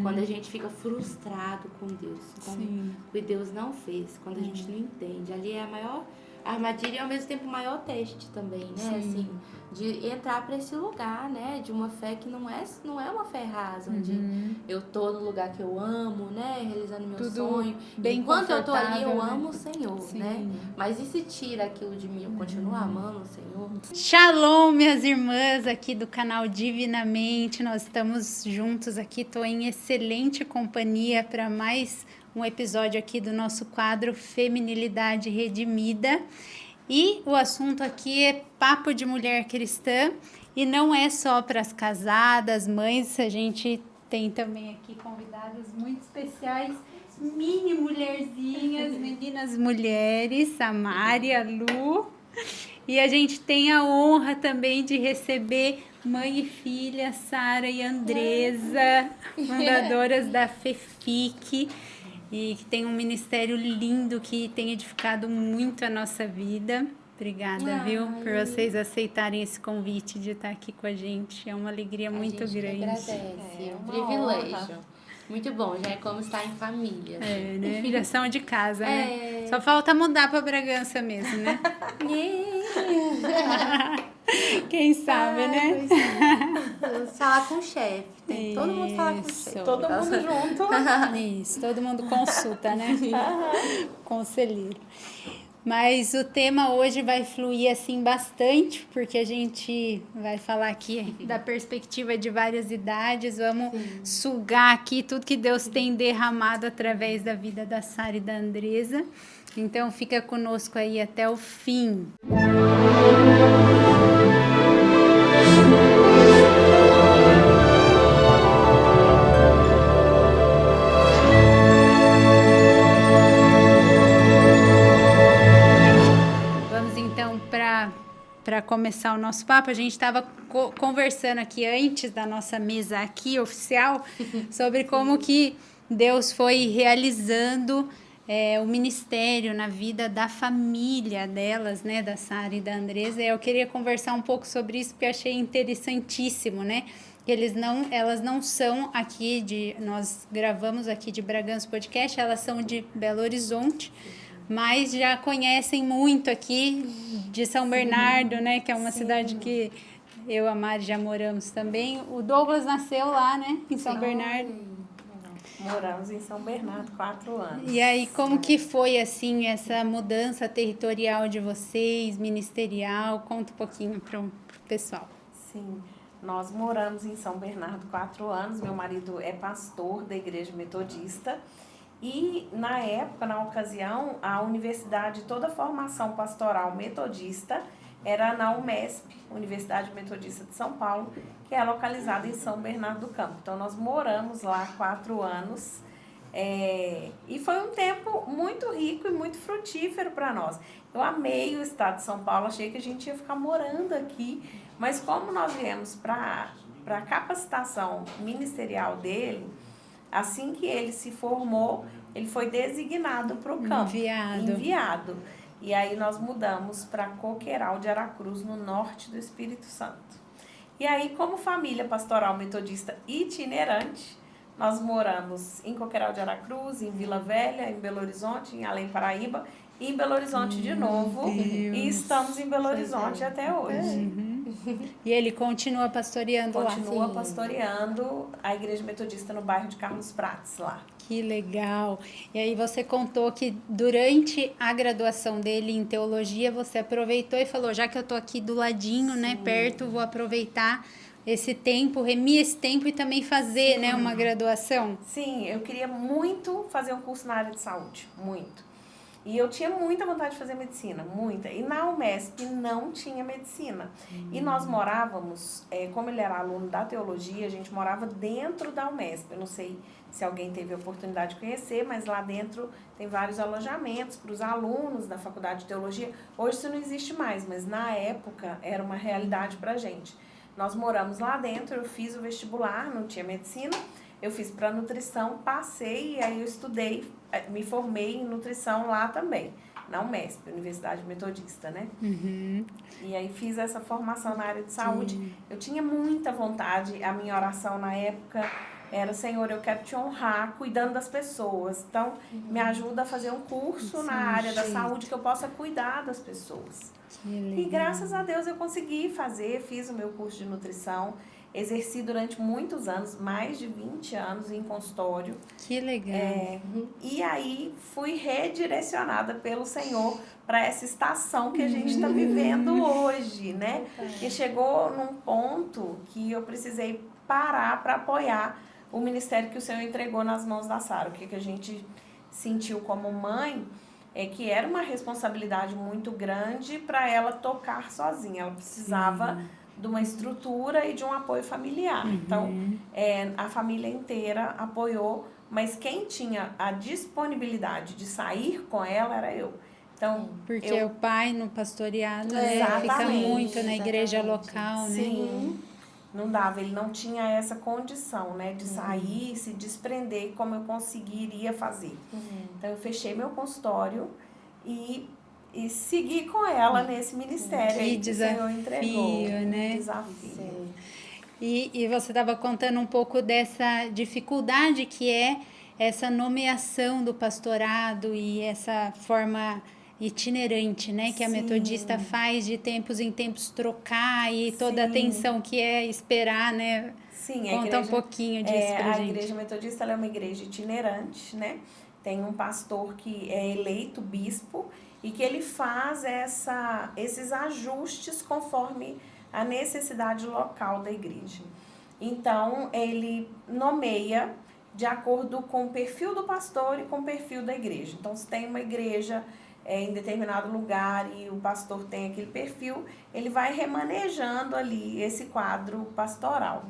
Quando a gente fica frustrado com Deus, com o que Deus não fez, quando a gente não entende. Ali é a maior armadilha e ao mesmo tempo o maior teste também, né? Assim, de entrar para esse lugar, né? De uma fé que não é uma fé rasa, onde eu tô no lugar que eu amo, né? Realizando meu sonho. Bem Enquanto eu tô ali, eu né? amo o Senhor, né? Mas e se tira aquilo de mim? Eu continuo amando o Senhor? Shalom, minhas irmãs aqui do canal Divinamente. Nós estamos juntos aqui. Tô em excelente companhia para mais um episódio aqui do nosso quadro Feminilidade Redimida. E o assunto aqui é papo de mulher cristã e não é só para as casadas, mães, a gente tem também aqui convidadas muito especiais, mini mulherzinhas, meninas mulheres, a Mari, a Lu, e a gente tem a honra também de receber mãe e filha, Sara e Andresa, fundadoras da FEFIC, e que tem um ministério lindo que tem edificado muito a nossa vida. Obrigada, viu, por vocês aceitarem esse convite de estar aqui com a gente. É uma alegria muito grande. A gente agradece, é um privilégio. Honra. Muito bom, já é como estar em família. É, né? Viração de casa, né? Só falta mudar para Bragança mesmo, né? Quem sabe, né? Vamos falar com o chefe. Tem todo mundo falar com o chefe. Todo mundo junto. Isso, todo mundo consulta, né? Conselheiro. Mas o tema hoje vai fluir assim bastante, porque a gente vai falar aqui da perspectiva de várias idades, vamos sugar aqui tudo que Deus tem derramado através da vida da Sara e da Andresa. Então fica conosco aí até o fim. Para começar o nosso papo, a gente estava conversando aqui antes da nossa mesa aqui oficial sobre como que Deus foi realizando o ministério na vida da família delas, né, da Sara e da Andresa. Eu queria conversar um pouco sobre isso porque achei interessantíssimo, né? Que elas não são aqui nós gravamos aqui de Bragança Podcast, elas são de Belo Horizonte. Mas já conhecem muito aqui de São Bernardo, né? Que é uma cidade que eu e a Mari já moramos também. O Douglas nasceu lá, né? Em São Bernardo. Moramos em São Bernardo 4 anos. E aí, como que foi, assim, essa mudança territorial de vocês, ministerial? Conta um pouquinho pro pessoal. Sim, nós moramos em São Bernardo 4 anos. Meu marido é pastor da Igreja Metodista. E, na época, na ocasião, a universidade, toda a formação pastoral metodista era na UMESP, Universidade Metodista de São Paulo, que é localizada em São Bernardo do Campo. Então, nós moramos lá 4 anos e foi um tempo muito rico e muito frutífero para nós. Eu amei o estado de São Paulo, achei que a gente ia ficar morando aqui, mas como nós viemos para a capacitação ministerial dele, assim que ele se formou, ele foi designado para o campo. Enviado. E aí nós mudamos para Coqueiral de Aracruz, no norte do Espírito Santo. E aí, como família pastoral metodista itinerante, nós moramos em Coqueiral de Aracruz, em Vila Velha, em Belo Horizonte, em Além Paraíba, e em Belo Horizonte de novo. Deus. E estamos em Belo Horizonte até hoje. E ele continua pastoreando lá? Continua pastoreando a Igreja Metodista no bairro de Carlos Prates, lá. Que legal. E aí você contou que durante a graduação dele em teologia, você aproveitou e falou, já que eu tô aqui do ladinho, né, perto, vou aproveitar esse tempo, remir esse tempo e também fazer, né, uma graduação. Sim, eu queria muito fazer um curso na área de saúde, muito. E eu tinha muita vontade de fazer medicina, muita. E na UMESP não tinha medicina. E nós morávamos, como ele era aluno da teologia, a gente morava dentro da UMESP. Eu não sei se alguém teve a oportunidade de conhecer, mas lá dentro tem vários alojamentos para os alunos da faculdade de teologia. Hoje isso não existe mais, mas na época era uma realidade para a gente. Nós moramos lá dentro, eu fiz o vestibular, não tinha medicina. Eu fiz para nutrição, passei e aí eu estudei, me formei em nutrição lá também, na UMESP, Universidade Metodista, né? E aí fiz essa formação na área de saúde. Eu tinha muita vontade, a minha oração na época era, Senhor, eu quero te honrar cuidando das pessoas. Então, me ajuda a fazer um curso na área da saúde que eu possa cuidar das pessoas. E graças a Deus eu consegui fazer, fiz o meu curso de nutrição, exerci durante muitos anos, mais de 20 anos em consultório. Que legal. E aí fui redirecionada pelo Senhor para essa estação que a gente está vivendo hoje, né? E chegou num ponto que eu precisei parar para apoiar o ministério que o Senhor entregou nas mãos da Sara. O que a gente sentiu como mãe é que era uma responsabilidade muito grande para ela tocar sozinha. Ela precisava de uma estrutura e de um apoio familiar. Então, a família inteira apoiou, mas quem tinha a disponibilidade de sair com ela era eu. Então, porque o pai no pastoreado, né, fica muito na igreja local, né? Sim, não dava, ele não tinha essa condição, né, de sair, se desprender como eu conseguiria fazer. Então, eu fechei meu consultório e segui com ela nesse ministério aí que o Senhor entregou. Né? Desafio. E você estava contando um pouco dessa dificuldade que é essa nomeação do pastorado e essa forma itinerante, né, que a metodista faz de tempos em tempos trocar e toda a atenção que é esperar, né? Sim, conta um pouquinho disso pra gente. A igreja metodista ela é uma igreja itinerante, né? Tem um pastor que é eleito bispo e que ele faz esses ajustes conforme a necessidade local da igreja. Então, ele nomeia de acordo com o perfil do pastor e com o perfil da igreja. Então, se tem uma igreja em determinado lugar e o pastor tem aquele perfil, ele vai remanejando ali esse quadro pastoral.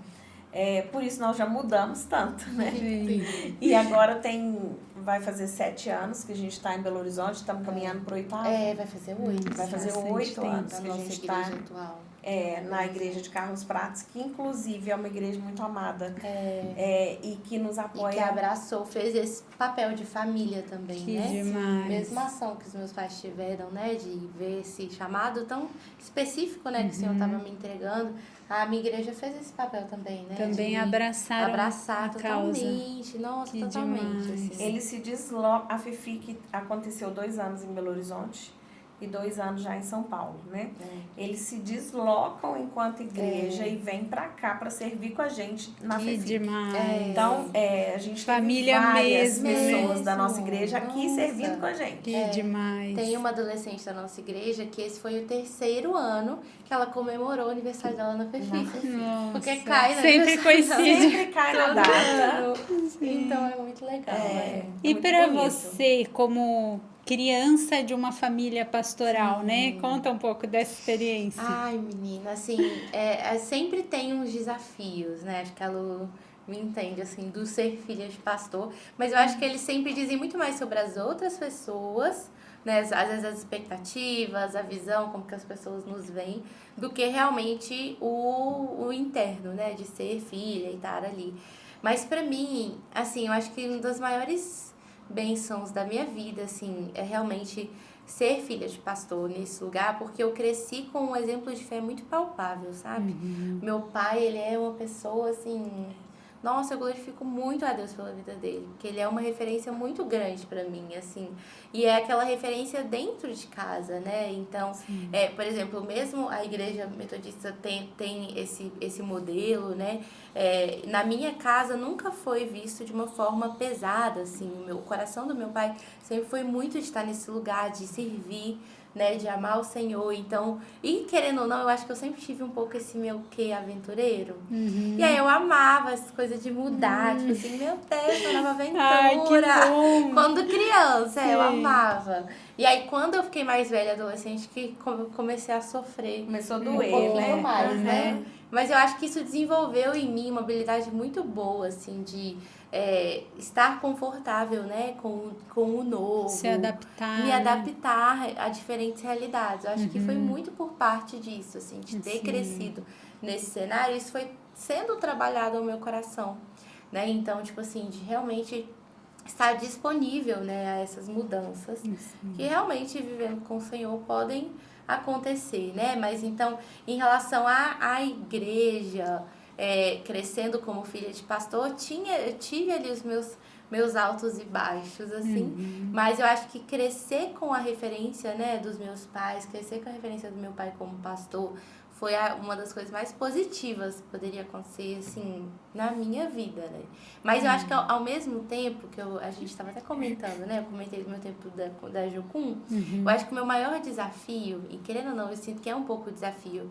Por isso nós já mudamos tanto, né? Sim. E agora vai fazer 7 anos que a gente está em Belo Horizonte, estamos caminhando para o 8º. Vai fazer 8. Vai fazer 8 anos que a gente está na igreja de Carlos Prates, que inclusive é uma igreja muito amada e que nos apoia. E que abraçou, fez esse papel de família também, que né? Demais. Mesma ação que os meus pais tiveram, né? De ver esse chamado tão específico, né? Que o Senhor estava me entregando. A minha igreja fez esse papel também, né? Também abraçar totalmente. Nossa, que totalmente. Assim. Ele se desloca. A Fifi, que aconteceu 2 anos em Belo Horizonte e 2 anos já em São Paulo, né? Eles se deslocam enquanto igreja e vêm pra cá pra servir com a gente na que Fifi. Demais. Então, a gente família tem várias mesmo, pessoas da nossa igreja aqui servindo com a gente. Que demais. Tem uma adolescente da nossa igreja que esse foi o 3º ano que ela comemorou o aniversário dela na Fifi. Nossa. Porque cai na sempre coincide. Sempre cai na data. Então é muito legal. E para você, como criança de uma família pastoral, né? Conta um pouco dessa experiência. Ai, menina, assim, sempre tem uns desafios, né? Acho que a Lu me entende, assim, do ser filha de pastor. Mas eu acho que eles sempre dizem muito mais sobre as outras pessoas, né? Às vezes as expectativas, a visão, como que as pessoas nos veem, do que realmente o interno, né? De ser filha e estar ali. Mas pra mim, assim, eu acho que uma das maiores bênçãos da minha vida, assim, é realmente ser filha de pastor nesse lugar, porque eu cresci com um exemplo de fé muito palpável, sabe? Meu pai, ele é uma pessoa, assim... Nossa, eu glorifico muito a Deus pela vida dele, porque ele é uma referência muito grande pra mim, assim. E é aquela referência dentro de casa, né? Então, por exemplo, mesmo a igreja metodista tem esse modelo, né? Na minha casa nunca foi visto de uma forma pesada, assim. O coração do meu pai sempre foi muito de estar nesse lugar, de servir, né, de amar o Senhor. Então, e querendo ou não, eu acho que eu sempre tive um pouco esse meu quê aventureiro. E aí eu amava essas coisas de mudar, tipo assim, meu Deus, uma nova aventura. Ai, que bom. Quando criança, eu amava. E aí quando eu fiquei mais velha, adolescente, que comecei a sofrer. Começou a um doer, pouquinho mais, né? Mas eu acho que isso desenvolveu em mim uma habilidade muito boa, assim, de estar confortável, né, com o novo. Se adaptar. Me adaptar a diferentes realidades. Eu acho que foi muito por parte disso, assim, de ter crescido nesse cenário. Isso foi sendo trabalhado ao meu coração, né? Então, tipo assim, de realmente estar disponível, né, a essas mudanças que realmente vivendo com o Senhor podem acontecer, né? Mas então, em relação à igreja, crescendo como filha de pastor, eu tive ali os meus altos e baixos, assim. Mas eu acho que crescer com a referência, né, dos meus pais, crescer com a referência do meu pai como pastor, foi uma das coisas mais positivas que poderia acontecer, assim, na minha vida, né? Mas eu acho que ao mesmo tempo, a gente estava até comentando, né? Eu comentei do meu tempo da Jucum. Eu acho que o meu maior desafio, e querendo ou não, eu sinto que é um pouco o desafio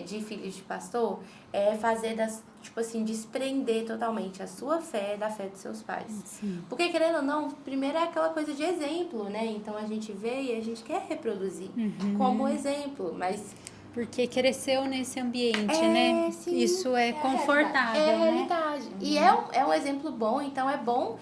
de filhos de pastor, é fazer tipo assim, desprender totalmente a sua fé da fé dos seus pais. Sim. Porque, querendo ou não, primeiro é aquela coisa de exemplo, né? Então a gente vê e a gente quer reproduzir como exemplo, mas... Porque cresceu nesse ambiente, né? Sim, isso é confortável, é a né? realidade. E é um exemplo bom, então é bom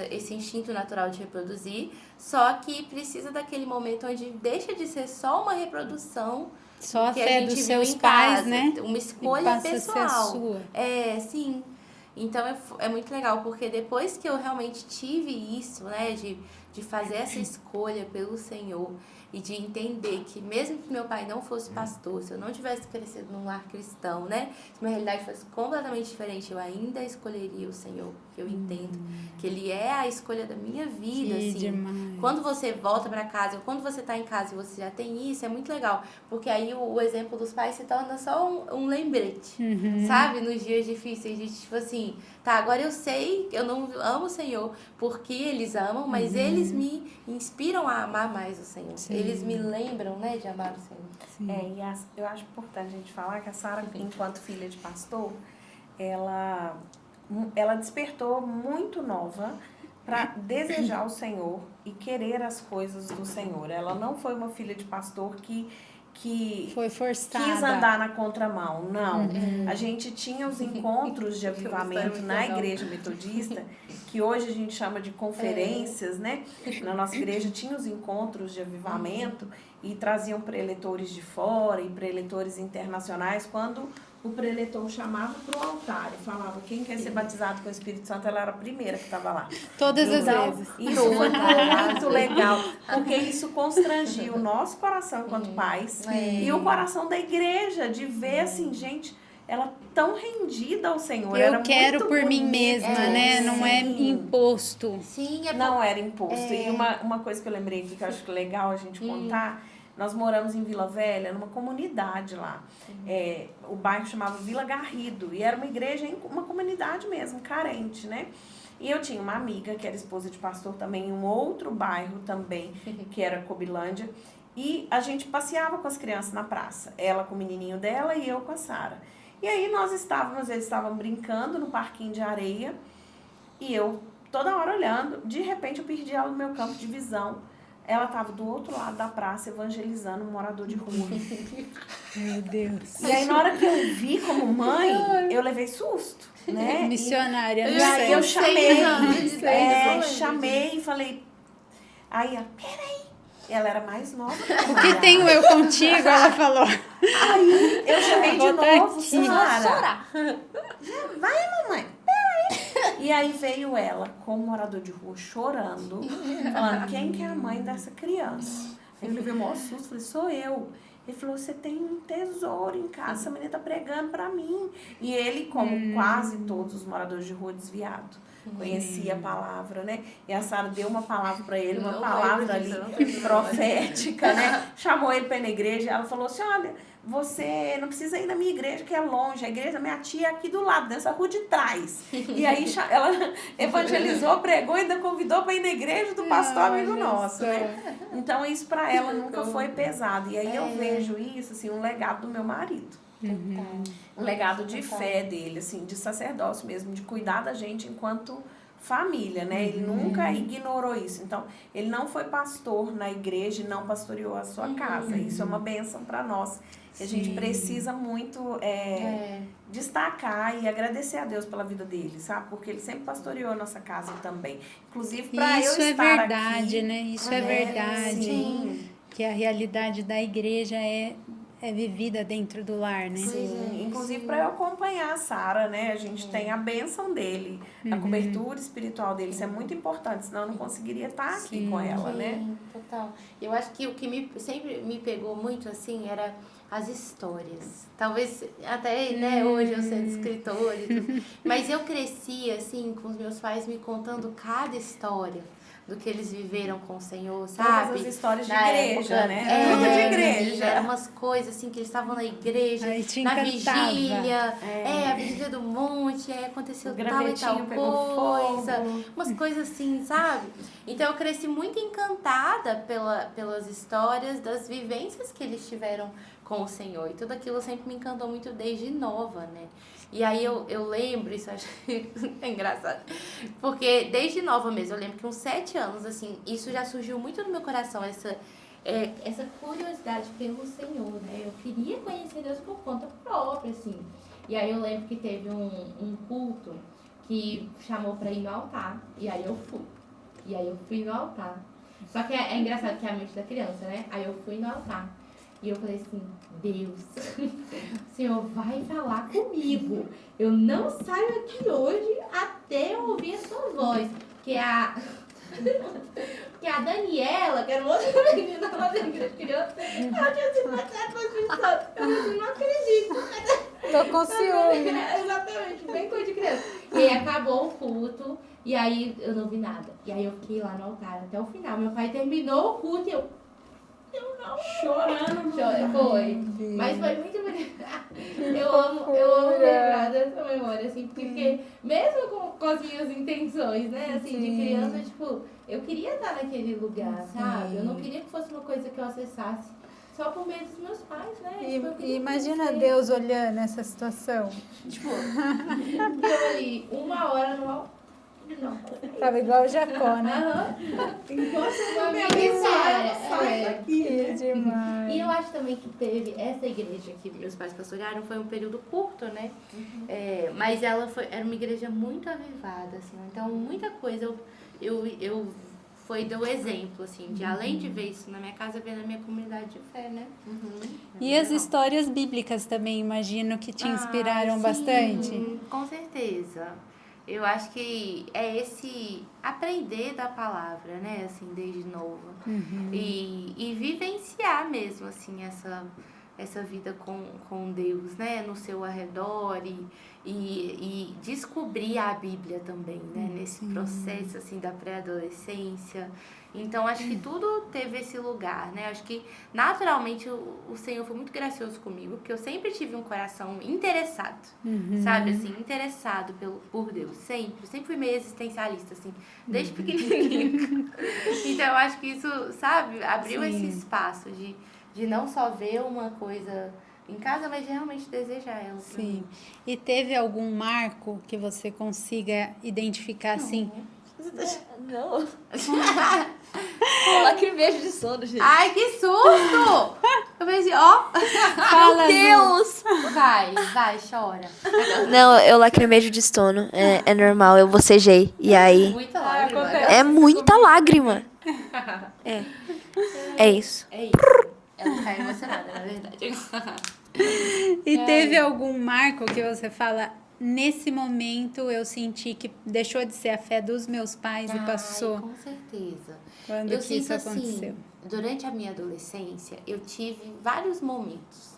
esse instinto natural de reproduzir, só que precisa daquele momento onde deixa de ser só uma reprodução. Só a que fé a gente dos viu seus em pais, casa, né? Uma escolha passa pessoal. A ser a sua. Sim. Então é muito legal, porque depois que eu realmente tive isso, né, de fazer essa escolha pelo Senhor e de entender que mesmo que meu pai não fosse pastor, se eu não tivesse crescido num lar cristão, né, se minha realidade fosse completamente diferente, eu ainda escolheria o Senhor, porque eu entendo que Ele é a escolha da minha vida, Que assim. demais. Quando você volta para casa, ou quando você tá em casa e você já tem isso, é muito legal, porque aí o exemplo dos pais se torna só um lembrete, sabe, nos dias difíceis, de tipo assim, tá, agora eu sei que eu não amo o Senhor porque eles amam, mas eles me inspiram a amar mais o Senhor. Sim. Eles me lembram, né, de amar o Senhor. E eu acho importante a gente falar que a Sara, enquanto filha de pastor, ela despertou muito nova para desejar o Senhor e querer as coisas do Senhor. Ela não foi uma filha de pastor que foi forçada. Quis andar na contramão, não. A gente tinha os encontros de avivamento na igreja metodista, que hoje a gente chama de conferências, né? Na nossa igreja tinha os encontros de avivamento e traziam preletores de fora e preletores internacionais. Quando o preletor chamava para o altar e falava quem quer ser batizado com o Espírito Santo, ela era a primeira que estava lá. Todas as vezes. Isso foi muito legal, porque isso constrangia o nosso coração enquanto pais e o coração da igreja, de ver assim, gente, ela tão rendida ao Senhor. Eu era quero muito por bonito. mim mesma, né? Não é imposto. Sim, não era imposto. E uma coisa que eu lembrei aqui que eu acho legal a gente contar, nós moramos em Vila Velha, numa comunidade lá. O bairro chamava Vila Garrido. E era uma igreja, uma comunidade mesmo, carente, né? E eu tinha uma amiga que era esposa de pastor também em um outro bairro também, que era Cobilândia. E a gente passeava com as crianças na praça. Ela com o menininho dela e eu com a Sara. E aí eles estavam brincando no parquinho de areia. E eu toda hora olhando. De repente eu perdi ela no meu campo de visão. Ela estava do outro lado da praça evangelizando um morador de rua. Meu Deus. E aí, na hora que eu vi como mãe, eu levei susto, né? Missionária. E aí eu chamei. Chamei Chamei e falei... Aí ela, peraí. Ela era mais nova. O que tenho eu contigo? Ela falou. Aí eu chamei de novo, Sara. Chorar. Vai, mamãe. E aí veio ela com o morador de rua chorando, falando, quem que é a mãe dessa criança? Aí eu levei o maior susto, falei, sou eu. Ele falou, você tem um tesouro em casa, essa menina tá pregando pra mim. E ele, como quase todos os moradores de rua, desviado. Conhecia a palavra, né? E a Sara deu uma palavra para ele, uma palavra ali profética, né? Chamou ele para ir na igreja e ela falou assim, olha, você não precisa ir na minha igreja, que é longe. A igreja da minha tia é aqui do lado, nessa rua de trás. E aí ela evangelizou, pregou e ainda convidou para ir na igreja do pastor amigo nosso, né? Então isso para ela nunca foi pesado. E aí eu vejo isso, assim, um legado do meu marido. Um legado de fé dele, assim, de sacerdócio mesmo, de cuidar da gente enquanto família, né? Ele nunca ignorou isso. Então, ele não foi pastor na igreja e não pastoreou a sua casa. Isso é uma bênção para nós. E a gente precisa muito destacar e agradecer a Deus pela vida dele, sabe? Porque ele sempre pastoreou a nossa casa também. Inclusive, para eu estar aqui... Isso é verdade, né? Isso é verdade. Sim. Que a realidade da igreja é vivida dentro do lar, né? Sim, inclusive para eu acompanhar a Sara, né? A gente tem a bênção dele, a cobertura espiritual dele. Isso é muito importante, senão eu não conseguiria estar aqui com ela, né? Total. Eu acho que o que sempre me pegou muito, assim, era as histórias. Talvez até, né, hoje eu sendo escritora e tudo. Mas eu cresci, assim, com os meus pais me contando cada história do que eles viveram com o Senhor, sabe? Todas as histórias de Na igreja, época, né? Tudo de igreja. Eram umas coisas, assim, que eles estavam na igreja, Aí te na encantava. vigília, a vigília do monte, aí aconteceu O tal e gravetinho tal pegou coisa, fogo. umas coisas assim, sabe? Então eu cresci muito encantada pelas histórias das vivências que eles tiveram com o Senhor. E tudo aquilo sempre me encantou muito desde nova, né? E aí eu lembro, isso eu acho é engraçado, porque desde nova mesmo, eu lembro que uns 7 anos, assim, isso já surgiu muito no meu coração, essa curiosidade pelo Senhor, né? Eu queria conhecer Deus por conta própria, assim. E aí eu lembro que teve um culto que chamou pra ir no altar, e aí eu fui. E aí eu fui no altar. Só que é engraçado que é a mente da criança, né? Aí eu fui no altar. E eu falei assim, Deus, o Senhor vai falar comigo. Eu não saio aqui hoje até eu ouvir a sua voz. Porque a Daniela, que era uma outra menina lá da igreja de criança, ela tinha sido batizada com o Espírito Santo. Eu falei, não acredito. Tô com ciúme. Exatamente, bem coisa de criança. E aí acabou o culto, e aí eu não vi nada. E aí eu fiquei lá no altar até o final. Meu pai terminou o culto e eu não. Chorando. Foi. Mas foi muito bonito. Eu amo lembrar dessa memória, assim, porque mesmo com as minhas intenções, né, assim, de criança, tipo, eu queria estar naquele lugar, sabe? Eu não queria que fosse uma coisa que eu acessasse só por meio dos meus pais, né? Tipo, eu E queria imagina conhecer. Deus olhando essa situação. Tipo, eu ali, 1 hora no altar. Não. Tava igual o Jacó, né? Aham. Enquanto Uma me missária. sai daqui. Que demais. E eu acho também que teve essa igreja que meus pais pastorearam, foi um período curto, né? Mas ela era uma igreja muito avivada, assim. Então, muita coisa deu exemplo, assim, de além de ver isso na minha casa, ver na minha comunidade de fé, né? E as histórias bíblicas também, imagino que te inspiraram sim, bastante. Com certeza. Eu acho que é esse aprender da palavra, né, assim, desde novo. E vivenciar mesmo, assim, essa vida com Deus, né, no seu arredor e descobrir a Bíblia também, né, nesse processo, assim, da pré-adolescência. Então, acho que tudo teve esse lugar, né? Acho que, naturalmente, o Senhor foi muito gracioso comigo, porque eu sempre tive um coração interessado, sabe? Assim, interessado por Deus, sempre. Sempre fui meio existencialista, assim, desde pequenininha. Então, eu acho que isso, sabe? Abriu esse espaço de não só ver uma coisa em casa, mas de realmente desejar ela. Sim. E teve algum marco que você consiga identificar, assim? Não. Eu lacrimejo de sono, gente. Ai, que susto! Eu pensei, ó. Fala, Meu Deus! Vai, chora. Não, eu lacrimejo de sono. É normal, eu bocejei. E aí. Muita lágrima. acontece. É muita lágrima. É isso. É isso. Ela tá emocionada, na verdade. E teve algum marco que você fala, nesse momento eu senti que deixou de ser a fé dos meus pais e passou? Com certeza. Quando Eu que isso sinto aconteceu? assim, durante a minha adolescência, eu tive vários momentos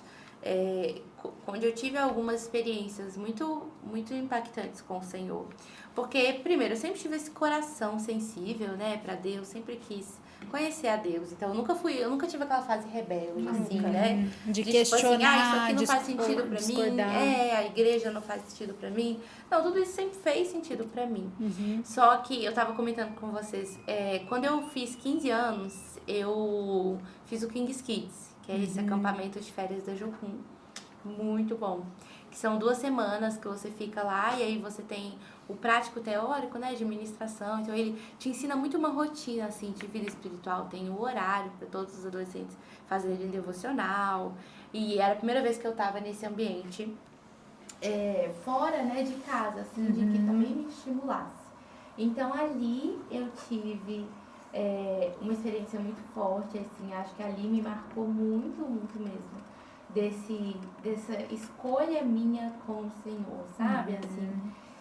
onde eu tive algumas experiências muito, muito impactantes com o Senhor. Porque, primeiro, eu sempre tive esse coração sensível, né, pra Deus, sempre quis conhecer a Deus. Então, eu nunca tive aquela fase rebelde, assim, né? De tipo assim, questionar, isso aqui não faz sentido pra discordar. mim, a igreja não faz sentido pra mim. Não, tudo isso sempre fez sentido pra mim. Só que eu tava comentando com vocês, quando eu fiz 15 anos, eu fiz o King's Kids, que é esse acampamento de férias da Jocum. Muito bom. Que são 2 semanas que você fica lá e aí você tem o prático teórico, né, de ministração. Então ele te ensina muito uma rotina, assim, de vida espiritual. Tem o horário para todos os adolescentes fazerem devocional. E era a primeira vez que eu tava nesse ambiente fora, né, de casa, assim, de que também me estimulasse. Então ali eu tive uma experiência muito forte, assim, acho que ali me marcou muito, muito mesmo. Dessa escolha minha com o Senhor, sabe? Assim,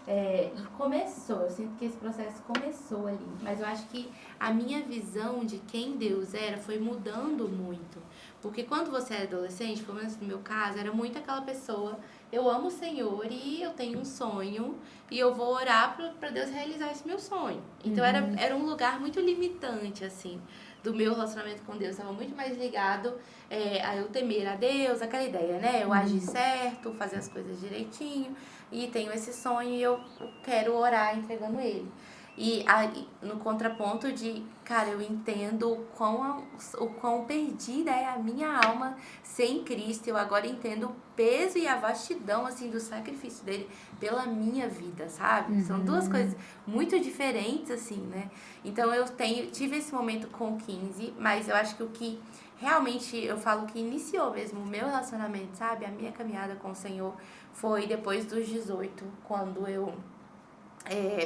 E começou, eu sinto que esse processo começou ali. Mas eu acho que a minha visão de quem Deus era foi mudando muito. Porque quando você é adolescente, pelo menos no meu caso, era muito aquela pessoa, eu amo o Senhor e eu tenho um sonho e eu vou orar para Deus realizar esse meu sonho. Então era um lugar muito limitante, assim, do meu relacionamento com Deus. Estava muito mais ligado a eu temer a Deus, aquela ideia, né? Eu agir certo, fazer as coisas direitinho e tenho esse sonho e eu quero orar entregando ele. E aí, no contraponto de, cara, eu entendo o quão perdida é a minha alma sem Cristo. Eu agora entendo o peso e a vastidão, assim, do sacrifício dele pela minha vida, sabe? São duas coisas muito diferentes, assim, né? Então, tive esse momento com 15, mas eu acho que o que realmente, eu falo que iniciou mesmo o meu relacionamento, sabe? A minha caminhada com o Senhor foi depois dos 18, quando eu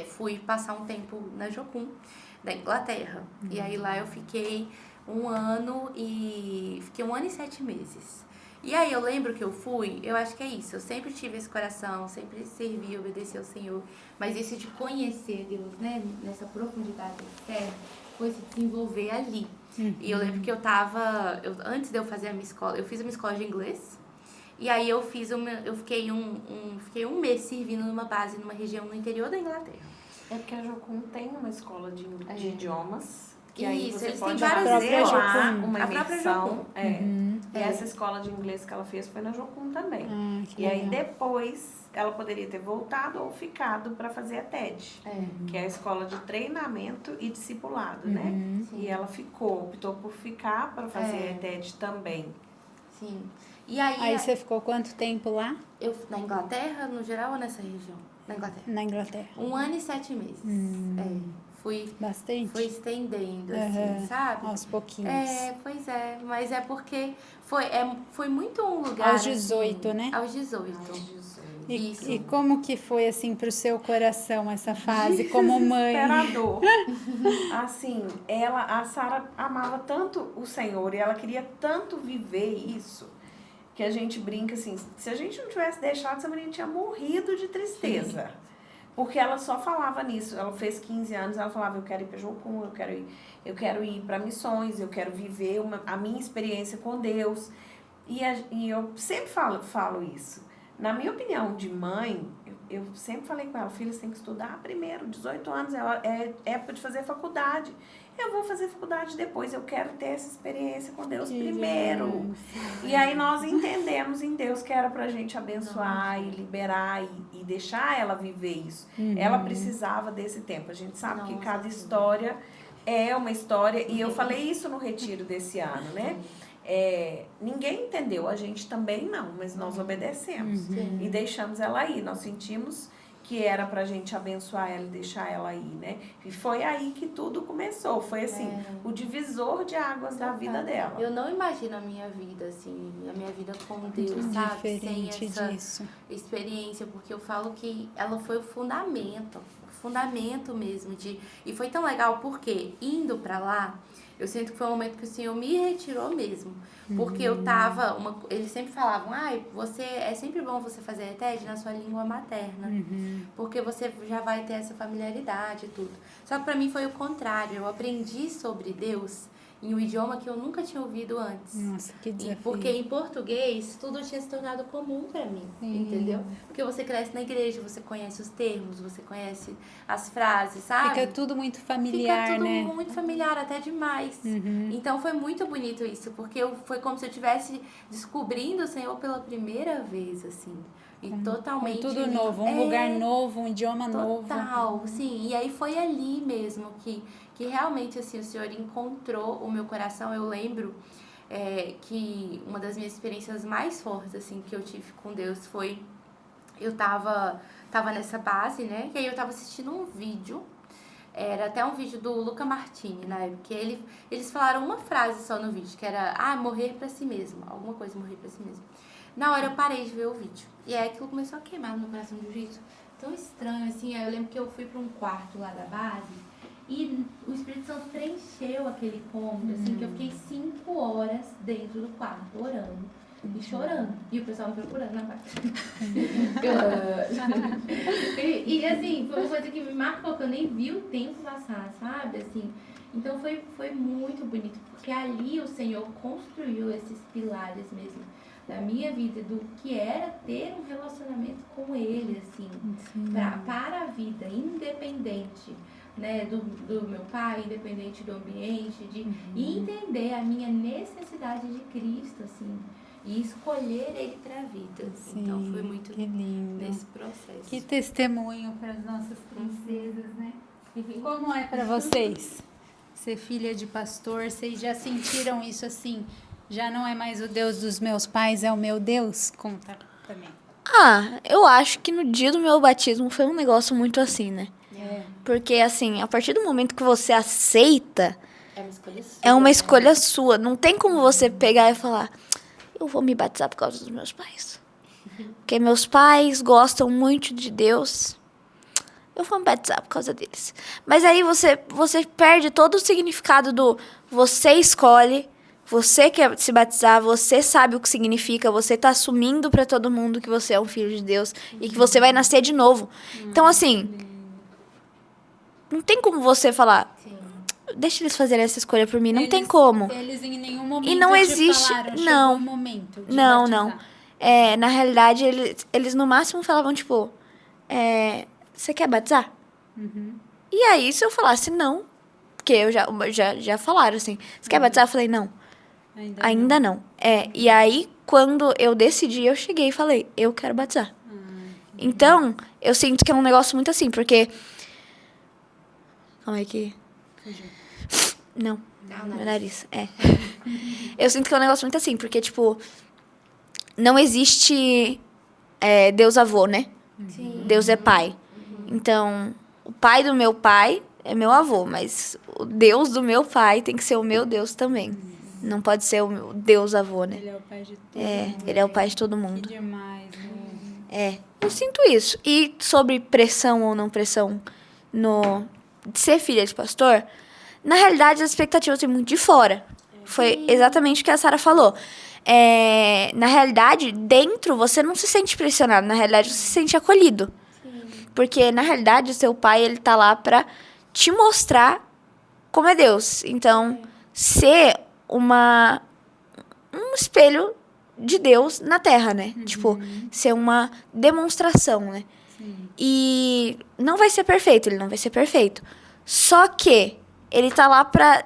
fui passar um tempo na Jocum, da Inglaterra. E aí lá eu fiquei 1 ano e 7 meses. E aí eu lembro que eu acho que é isso, eu sempre tive esse coração, sempre servi, obedeci ao Senhor, mas esse de conhecer Deus, né, nessa profundidade de fé, foi se desenvolver ali. E eu lembro que antes de eu fazer a minha escola, eu fiz uma escola de inglês. E aí eu fiquei um mês servindo numa base, numa região no interior da Inglaterra. É porque a Jocum tem uma escola de idiomas. Que Isso, aí você eles pode têm várias fazer lá escolas. uma A própria imersão. Jocum. E essa escola de inglês que ela fez foi na Jocum também. Que E aí legal. depois ela poderia ter voltado ou ficado para fazer a TED, que é a escola de treinamento e discipulado, né? E ela optou por ficar para fazer a TED também. Sim. E aí... Aí você ficou quanto tempo lá? Na Inglaterra, no geral, ou nessa região? Na Inglaterra. Na Inglaterra. 1 ano e 7 meses. Bastante? Fui estendendo, assim, sabe? Aos pouquinhos. Pois é. Mas é porque foi muito um lugar... Aos 18, assim, né? Aos 18. Isso. E como que foi, assim, pro seu coração essa fase como mãe? Desesperador. Assim, a Sara amava tanto o Senhor e ela queria tanto viver isso, que a gente brinca assim, se a gente não tivesse deixado, essa menina tinha morrido de tristeza. Porque ela só falava nisso. Ela fez 15 anos, ela falava, eu quero ir para Jocum, eu quero ir para missões, eu quero viver a minha experiência com Deus. E eu sempre falo isso. Na minha opinião de mãe, eu sempre falei com ela, filha, você tem que estudar primeiro, 18 anos, é época de fazer faculdade. Eu vou fazer faculdade depois, eu quero ter essa experiência com Deus primeiro. E aí nós entendemos em Deus que era pra gente abençoar e liberar e deixar ela viver isso. Ela precisava desse tempo. A gente sabe que cada história é uma história, e eu falei isso no retiro desse ano, né? Ninguém entendeu, a gente também não, mas nós obedecemos e deixamos ela ir. Nós sentimos que era pra gente abençoar ela e deixar ela ir, né? E foi aí que tudo começou, foi assim, o divisor de águas da vida dela. Eu não imagino a minha vida, assim, a minha vida com Deus, sabe? Diferente sem essa disso. experiência, porque eu falo que ela foi o fundamento mesmo e foi tão legal porque indo pra lá, eu sinto que foi um momento que o Senhor me retirou mesmo. Porque eu tava... eles sempre falavam, é sempre bom você fazer a TED na sua língua materna. Porque você já vai ter essa familiaridade e tudo. Só que pra mim foi o contrário. Eu aprendi sobre Deus em um idioma que eu nunca tinha ouvido antes. Nossa, que desafio. Porque em português, tudo tinha se tornado comum pra mim, entendeu? Porque você cresce na igreja, você conhece os termos, você conhece as frases, sabe? Fica tudo muito familiar, Fica tudo né? muito familiar, até demais. Então foi muito bonito isso, porque foi como se eu estivesse descobrindo o Senhor pela primeira vez, assim. E totalmente... Tudo novo, um lugar novo, um idioma novo. Total, sim. E aí foi ali mesmo que realmente, assim, o Senhor encontrou o meu coração. Eu lembro que uma das minhas experiências mais fortes, assim, que eu tive com Deus foi... Eu tava nessa base, né? E aí eu tava assistindo um vídeo. Era até um vídeo do Luca Martini, na época. Que eles falaram uma frase só no vídeo, que era, morrer pra si mesmo. Alguma coisa, morrer pra si mesmo. Na hora eu parei de ver o vídeo. E aí aquilo começou a queimar no meu coração de um jeito tão estranho, assim. Aí eu lembro que eu fui pra um quarto lá da base e o Espírito Santo preencheu aquele cômodo, assim, que eu fiquei 5 horas dentro do quarto, orando. E chorando. E o pessoal me procurando na parte. E assim, foi uma coisa que me marcou, que eu nem vi o tempo passar, sabe? Assim, então foi muito bonito, porque ali o Senhor construiu esses pilares mesmo da minha vida, do que era ter um relacionamento com Ele, assim, para a vida, independente, né, do meu pai, independente do ambiente, e entender a minha necessidade de Cristo, assim, e escolher Ele para a vida. Sim, então foi muito que lindo. nesse processo. Que testemunho para as nossas princesas, né? Como é para vocês ser filha de pastor? Vocês já sentiram isso assim? Já não é mais o Deus dos meus pais, é o meu Deus? Conta também. Eu acho que no dia do meu batismo foi um negócio muito assim, né? É. Porque, assim, a partir do momento que você aceita, É uma escolha sua. é uma escolha sua. Não tem como você pegar e falar, eu vou me batizar por causa dos meus pais. Porque meus pais gostam muito de Deus. Eu vou me batizar por causa deles. Mas aí você perde todo o significado do você escolhe, você quer se batizar, você sabe o que significa, você tá assumindo pra todo mundo que você é um filho de Deus e que você vai nascer de novo. Então, assim, não tem como você falar, deixa eles fazerem essa escolha por mim, não tem como. Eles em nenhum momento E não te existe, falaram, chegou não. o momento de Não, batizar. não. Na realidade, eles no máximo falavam, tipo, você quer batizar? E aí, se eu falasse não, porque eu já falaram assim, você quer batizar? Eu falei, não. Ainda não. E aí, quando eu decidi, eu cheguei e falei, eu quero batizar. Então, eu sinto que é um negócio muito assim, porque... Calma aí que... Não, meu nariz. Eu sinto que é um negócio muito assim, porque, tipo, não existe Deus avô, né? Sim. Deus é pai. Então, o pai do meu pai é meu avô, mas o Deus do meu pai tem que ser o meu Deus também. Não pode ser o meu Deus avô, né? Ele é o pai de todo mundo. Ele é o pai de todo mundo. Que demais, né? Eu sinto isso. E sobre pressão ou não pressão de ser filha de pastor, na realidade as expectativas têm muito de fora. Foi exatamente o que a Sara falou. Na realidade, dentro você não se sente pressionado, na realidade você se sente acolhido. Porque, na realidade, o seu pai, ele tá lá pra te mostrar como é Deus. Então, ser um espelho de Deus na Terra, né? Tipo, ser uma demonstração, né? Sim. E não vai ser perfeito, ele não vai ser perfeito. Só que ele tá lá pra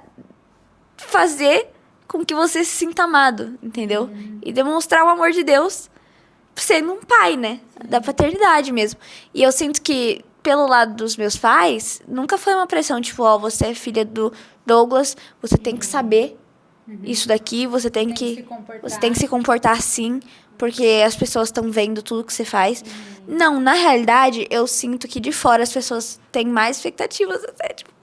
fazer com que você se sinta amado, entendeu? E demonstrar o amor de Deus sendo um pai, né? Da paternidade mesmo. E eu sinto que, pelo lado dos meus pais, nunca foi uma pressão, tipo, você é filha do Douglas, você tem que saber isso daqui, você tem que se comportar assim, porque as pessoas estão vendo tudo que você faz. Não, na realidade, eu sinto que de fora as pessoas têm mais expectativas até, tipo,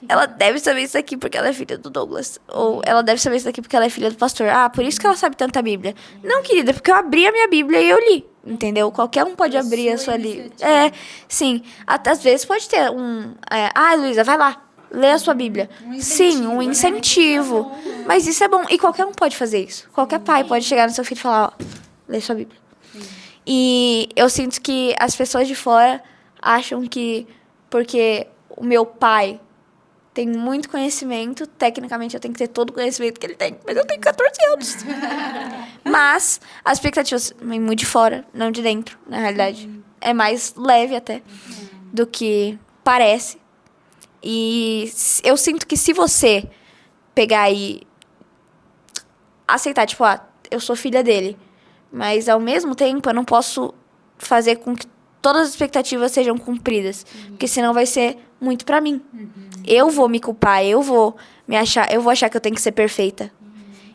ela deve saber isso aqui porque ela é filha do Douglas. Ou ela deve saber isso aqui porque ela é filha do pastor. Por isso que ela sabe tanta Bíblia. Não, querida, porque eu abri a minha Bíblia e eu li. Entendeu? Qualquer um pode abrir a sua Bíblia. Sim. Às vezes pode ter Luísa, vai lá. Lê a sua Bíblia. Sim, um incentivo. Né? Mas isso é bom. E qualquer um pode fazer isso. Qualquer pai pode chegar no seu filho e falar, lê sua Bíblia. E eu sinto que as pessoas de fora acham que porque o meu pai tem muito conhecimento, tecnicamente eu tenho que ter todo o conhecimento que ele tem, mas eu tenho 14 anos. Mas as expectativas vêm muito de fora, não de dentro, na realidade. É mais leve até do que parece. E eu sinto que se você pegar e aceitar, tipo, eu sou filha dele, mas ao mesmo tempo eu não posso fazer com que todas as expectativas sejam cumpridas, porque senão vai ser muito pra mim. Eu vou me culpar, eu vou achar que eu tenho que ser perfeita.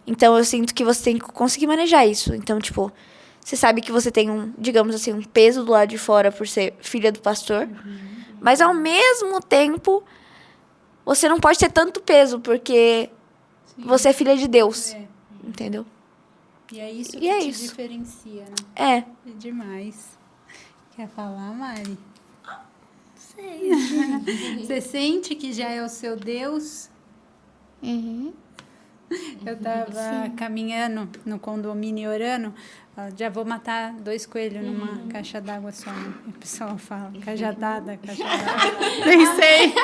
Então eu sinto que você tem que conseguir manejar isso. Então, tipo, você sabe que você tem digamos assim, um peso do lado de fora por ser filha do pastor, mas ao mesmo tempo você não pode ter tanto peso porque você é filha de Deus. Entendeu? E é isso que te diferencia, né? É demais. Quer falar, Mari? Sei. Você sente que já é o seu Deus? Eu tava caminhando no condomínio orando, já vou matar 2 coelhos numa caixa d'água só, né? O pessoal fala, cajadada. Nem sei.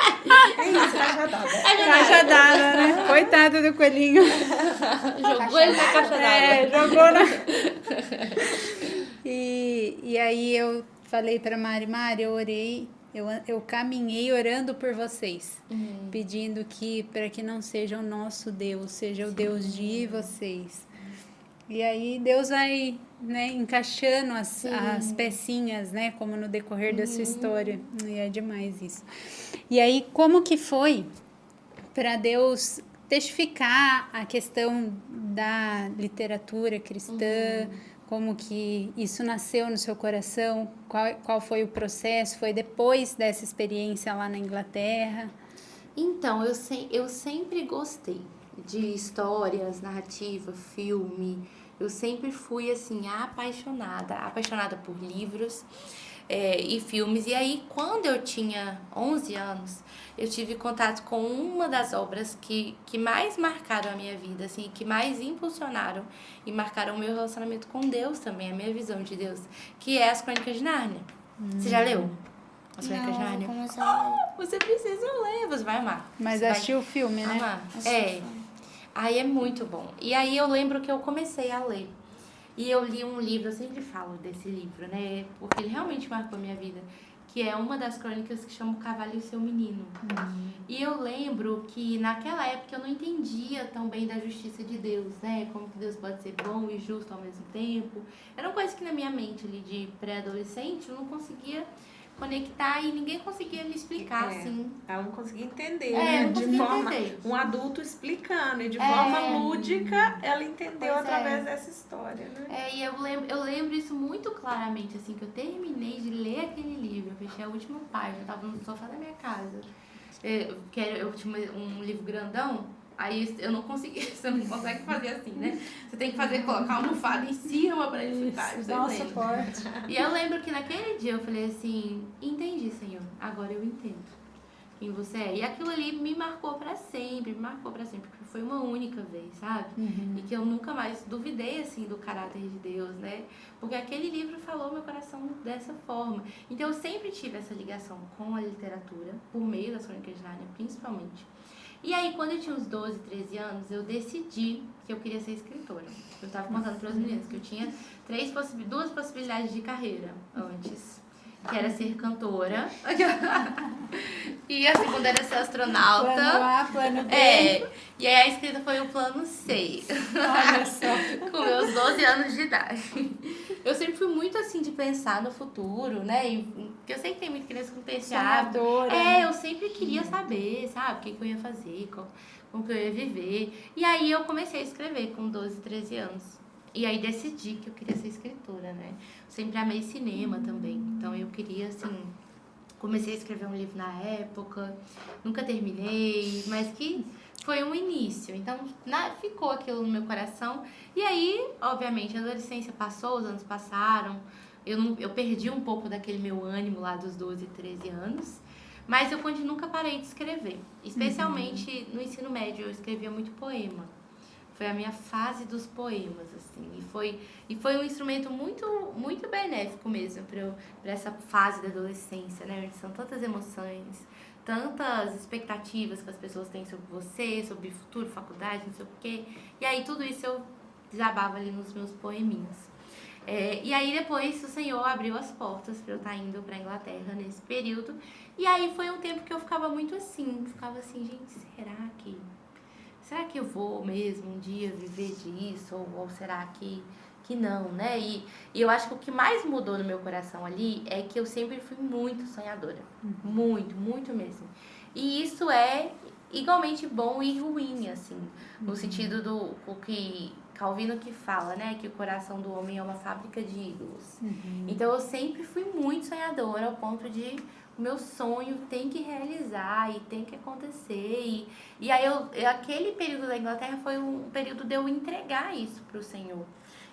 É isso, cajadada. Cajadada, né? Coitado do coelhinho. Jogou ele na caixa d'água. Jogou na... E aí eu falei para Mari, eu orei, eu caminhei orando por vocês, pedindo que para que não seja o nosso Deus, seja o Deus de vocês. E aí Deus vai, né, encaixando as pecinhas, né, como no decorrer da sua história. E é demais isso. E aí, como que foi para Deus testificar a questão da literatura cristã, como que isso nasceu no seu coração, qual foi o processo, foi depois dessa experiência lá na Inglaterra? Então, eu sempre gostei de histórias, narrativa, filme. Eu sempre fui, assim, apaixonada por livros e filmes. E aí, quando eu tinha 11 anos, eu tive contato com uma das obras que mais marcaram a minha vida, assim, que mais impulsionaram e marcaram o meu relacionamento com Deus também, a minha visão de Deus, que é As Crônicas de Nárnia. Você já leu? As Crônicas de Nárnia? Vou começar a ler. Você precisa ler, você vai amar. Mas Você assistiu o filme, né? amar. Aí é muito bom. E aí eu lembro que eu comecei a ler. E eu li um livro, eu sempre falo desse livro, né? Porque ele realmente marcou a minha vida. Que é uma das crônicas que chama O Cavalo e o Seu Menino. E eu lembro que naquela época eu não entendia tão bem da justiça de Deus, né? Como que Deus pode ser bom e justo ao mesmo tempo. Eram coisas que na minha mente ali de pré-adolescente eu não conseguia conectar e ninguém conseguia me explicar, assim. Ela não conseguia entender, eu não de conseguia forma entender. um adulto explicando, e de forma lúdica ela entendeu através dessa história, né? E eu lembro isso muito claramente, assim, que eu terminei de ler aquele livro, eu fechei a última página, eu tava no sofá da minha casa. Eu tinha um livro grandão, aí eu não consegui, você não consegue fazer assim, né? Você tem que colocar a almofada em cima pra ele ficar. Dá um suporte. E eu lembro que naquele dia eu falei assim, entendi, Senhor, agora eu entendo quem você é. E aquilo ali me marcou pra sempre, porque foi uma única vez, sabe? E que eu nunca mais duvidei, assim, do caráter de Deus, né? Porque aquele livro falou meu coração dessa forma. Então eu sempre tive essa ligação com a literatura, por meio das Crônicas de Nárnia, principalmente. E aí, quando eu tinha uns 12, 13 anos, eu decidi que eu queria ser escritora. Eu estava contando para as meninas que eu tinha 2 possibilidades de carreira antes. Que era ser cantora. E a segunda era ser astronauta. Plano A, plano B. E aí a escrita foi o plano C. Olha só. Com meus 12 anos de idade. Eu sempre fui muito assim de pensar no futuro, né? Porque eu sei que tem muita criança com esse hábito. Eu sempre queria saber, sabe? O que eu ia fazer, como que eu ia viver. E aí eu comecei a escrever com 12, 13 anos. E aí decidi que eu queria ser escritora, né? Sempre amei cinema também. Então eu queria, assim... Comecei a escrever um livro na época. Nunca terminei, mas que foi um início. Então ficou aquilo no meu coração. E aí, obviamente, a adolescência passou, os anos passaram. Eu perdi um pouco daquele meu ânimo lá dos 12, 13 anos. Mas eu nunca parei de escrever. Especialmente no ensino médio, eu escrevia muito poema. Foi a minha fase dos poemas, assim. E foi um instrumento muito, muito benéfico mesmo para essa fase da adolescência, né? Onde são tantas emoções, tantas expectativas que as pessoas têm sobre você, sobre futuro, faculdade, não sei o quê. E aí tudo isso eu desabava ali nos meus poeminhas. E aí depois o Senhor abriu as portas para eu estar indo para a Inglaterra nesse período. E aí foi um tempo que eu ficava muito assim, gente, será que eu vou mesmo um dia viver disso? Ou será que não, né? E eu acho que o que mais mudou no meu coração ali é que eu sempre fui muito sonhadora. Muito, muito mesmo. E isso é igualmente bom e ruim, assim. No sentido do o que Calvino que fala, né? Que o coração do homem é uma fábrica de ídolos. Então eu sempre fui muito sonhadora ao ponto de... O meu sonho tem que realizar e tem que acontecer. E aí, aquele período da Inglaterra foi um período de eu entregar isso para o Senhor.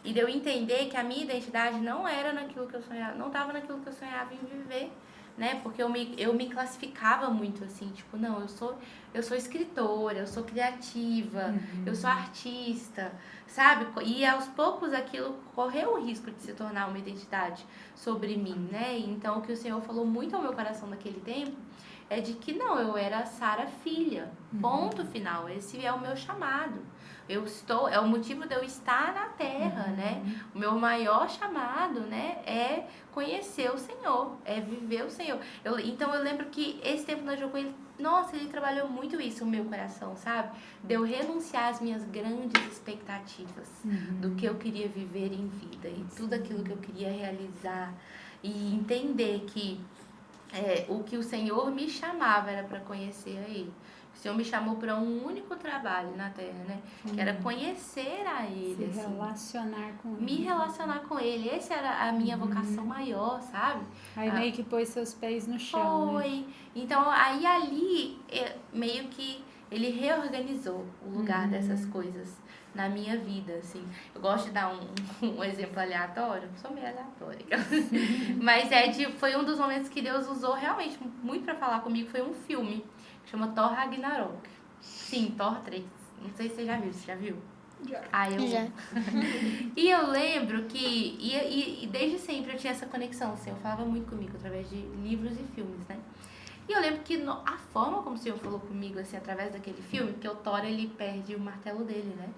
E de eu entender que a minha identidade não era naquilo que eu sonhava, não estava naquilo que eu sonhava em viver, né? Porque eu me classificava muito assim, tipo, não, eu sou escritora, eu sou criativa, eu sou artista, sabe? E aos poucos aquilo correu o risco de se tornar uma identidade sobre mim, né? Então o que o Senhor falou muito ao meu coração naquele tempo é de que não, eu era Sara filha, ponto final, esse é o meu chamado. É o motivo de eu estar na terra, né? O meu maior chamado, né, é conhecer o Senhor, é viver o Senhor. Então eu lembro que esse tempo na Jô com ele, nossa, ele trabalhou muito isso no meu coração, sabe? De eu renunciar às minhas grandes expectativas do que eu queria viver em vida e tudo aquilo que eu queria realizar e entender que o que o Senhor me chamava era para conhecer a Ele. O Senhor me chamou para um único trabalho na Terra, né? Que era conhecer a Ele. Se assim, relacionar com Ele. me relacionar com Ele. Essa era a minha vocação maior, sabe? Aí meio que pôs seus pés no chão, né? Foi. Então, aí ali, meio que Ele reorganizou o lugar dessas coisas na minha vida, assim. Eu gosto de dar um exemplo aleatório, sou meio aleatória, mas foi um dos momentos que Deus usou realmente muito para falar comigo, foi um filme que chama Thor Ragnarok. Sim, Thor 3. Não sei se você já viu? Já. Já. E eu lembro que, e desde sempre eu tinha essa conexão, assim, eu falava muito comigo através de livros e filmes, né? E eu lembro que a forma como o Senhor falou comigo, assim, através daquele filme, que o Thor, ele perde o martelo dele, né?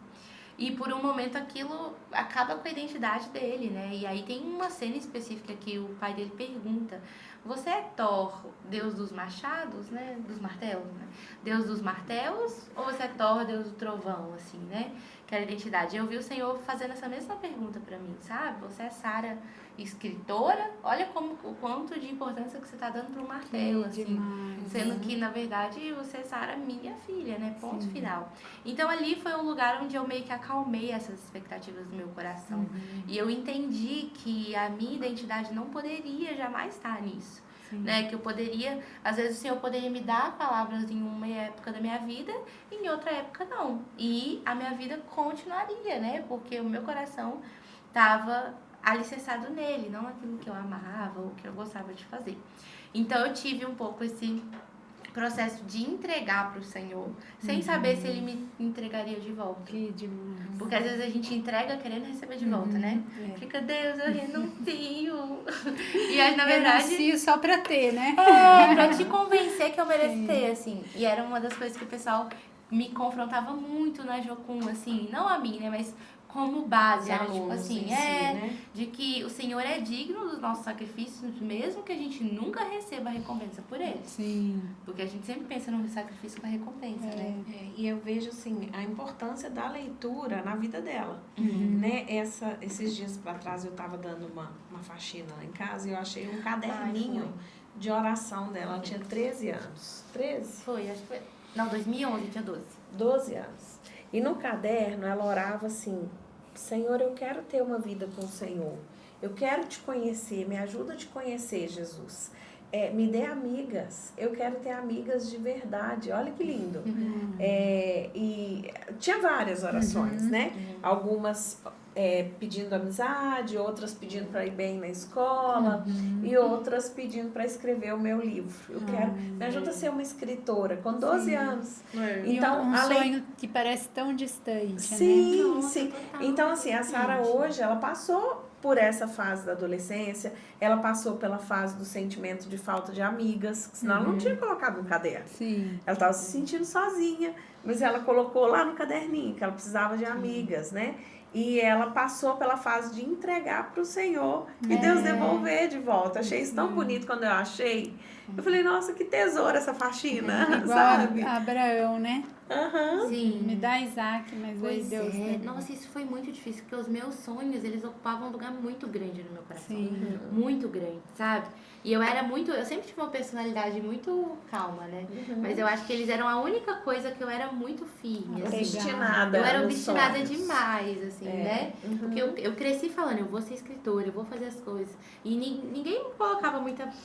E por um momento aquilo acaba com a identidade dele, né? E aí tem uma cena específica que o pai dele pergunta: você é Thor, deus dos machados, né? Dos martelos, né? Deus dos martelos ou você é Thor, deus do trovão, assim, né? Que era a identidade. Eu vi o Senhor fazendo essa mesma pergunta pra mim, sabe? Você é Sara, escritora? Olha o quanto de importância que você tá dando pro martelo, assim. Demais. Sendo que, na verdade, você é Sara, minha filha, né? Ponto final. Então, ali foi um lugar onde eu meio que acalmei essas expectativas do meu coração. E eu entendi que a minha identidade não poderia jamais estar nisso. Né? Que eu poderia, às vezes o Senhor poderia me dar palavras em uma época da minha vida, em outra época não. E a minha vida continuaria, né? Porque o meu coração estava alicerçado nele, não naquilo que eu amava ou que eu gostava de fazer. Então eu tive um pouco esse processo de entregar para o Senhor, sem saber se Ele me entregaria de volta. Que demais. Porque às vezes a gente entrega querendo receber de volta, né? Fica, Deus, eu renuncio. E aí, na verdade... Eu renuncio só pra ter, né? Pra te convencer que eu mereço ter, assim. E era uma das coisas que o pessoal me confrontava muito na Jocum, assim, não a mim, né? Mas como base, era tipo assim, né? De que o Senhor é digno dos nossos sacrifícios, mesmo que a gente nunca receba a recompensa por eles. Sim. Porque a gente sempre pensa no sacrifício com a recompensa, né? E eu vejo, assim, a importância da leitura na vida dela, né? Esses dias pra trás eu tava dando uma faxina lá em casa e eu achei um caderninho de oração dela. Ela tinha 13 anos. 13? Foi, acho que foi. Não, 2011, tinha 12. 12 anos. E no caderno ela orava assim: Senhor, eu quero ter uma vida com o Senhor. Eu quero te conhecer, me ajuda a te conhecer, Jesus. Me dê amigas, eu quero ter amigas de verdade. Olha que lindo. E tinha várias orações, né? Algumas pedindo amizade, outras pedindo para ir bem na escola e outras pedindo para escrever o meu livro. Eu quero, me ajuda a ser uma escritora com 12 anos. Então, sonho que parece tão distante, sim, né? Nossa, sim. total. Então, assim, a Sara hoje, ela passou por essa fase da adolescência, ela passou pela fase do sentimento de falta de amigas, senão ela não tinha colocado no caderno. Sim. Ela estava se sentindo sozinha, mas ela colocou lá no caderninho que ela precisava de amigas, né? E ela passou pela fase de entregar para o Senhor e Deus devolver de volta. Achei isso tão bonito quando eu achei. Eu falei, nossa, que tesouro essa faxina, Igual sabe? a Abraão, né? Sim. Me dá Isaac, mas aí Pois Deus... Nossa, isso foi muito difícil, porque os meus sonhos, eles ocupavam um lugar muito grande no meu coração. Sim. Muito grande, sabe? E eu sempre tive uma personalidade muito calma, né? Mas eu acho que eles eram a única coisa que eu era muito firme, assim. Obstinada. Eu era nos obstinada sonhos. demais, assim, né? Porque eu cresci falando, eu vou ser escritora, eu vou fazer as coisas. E ninguém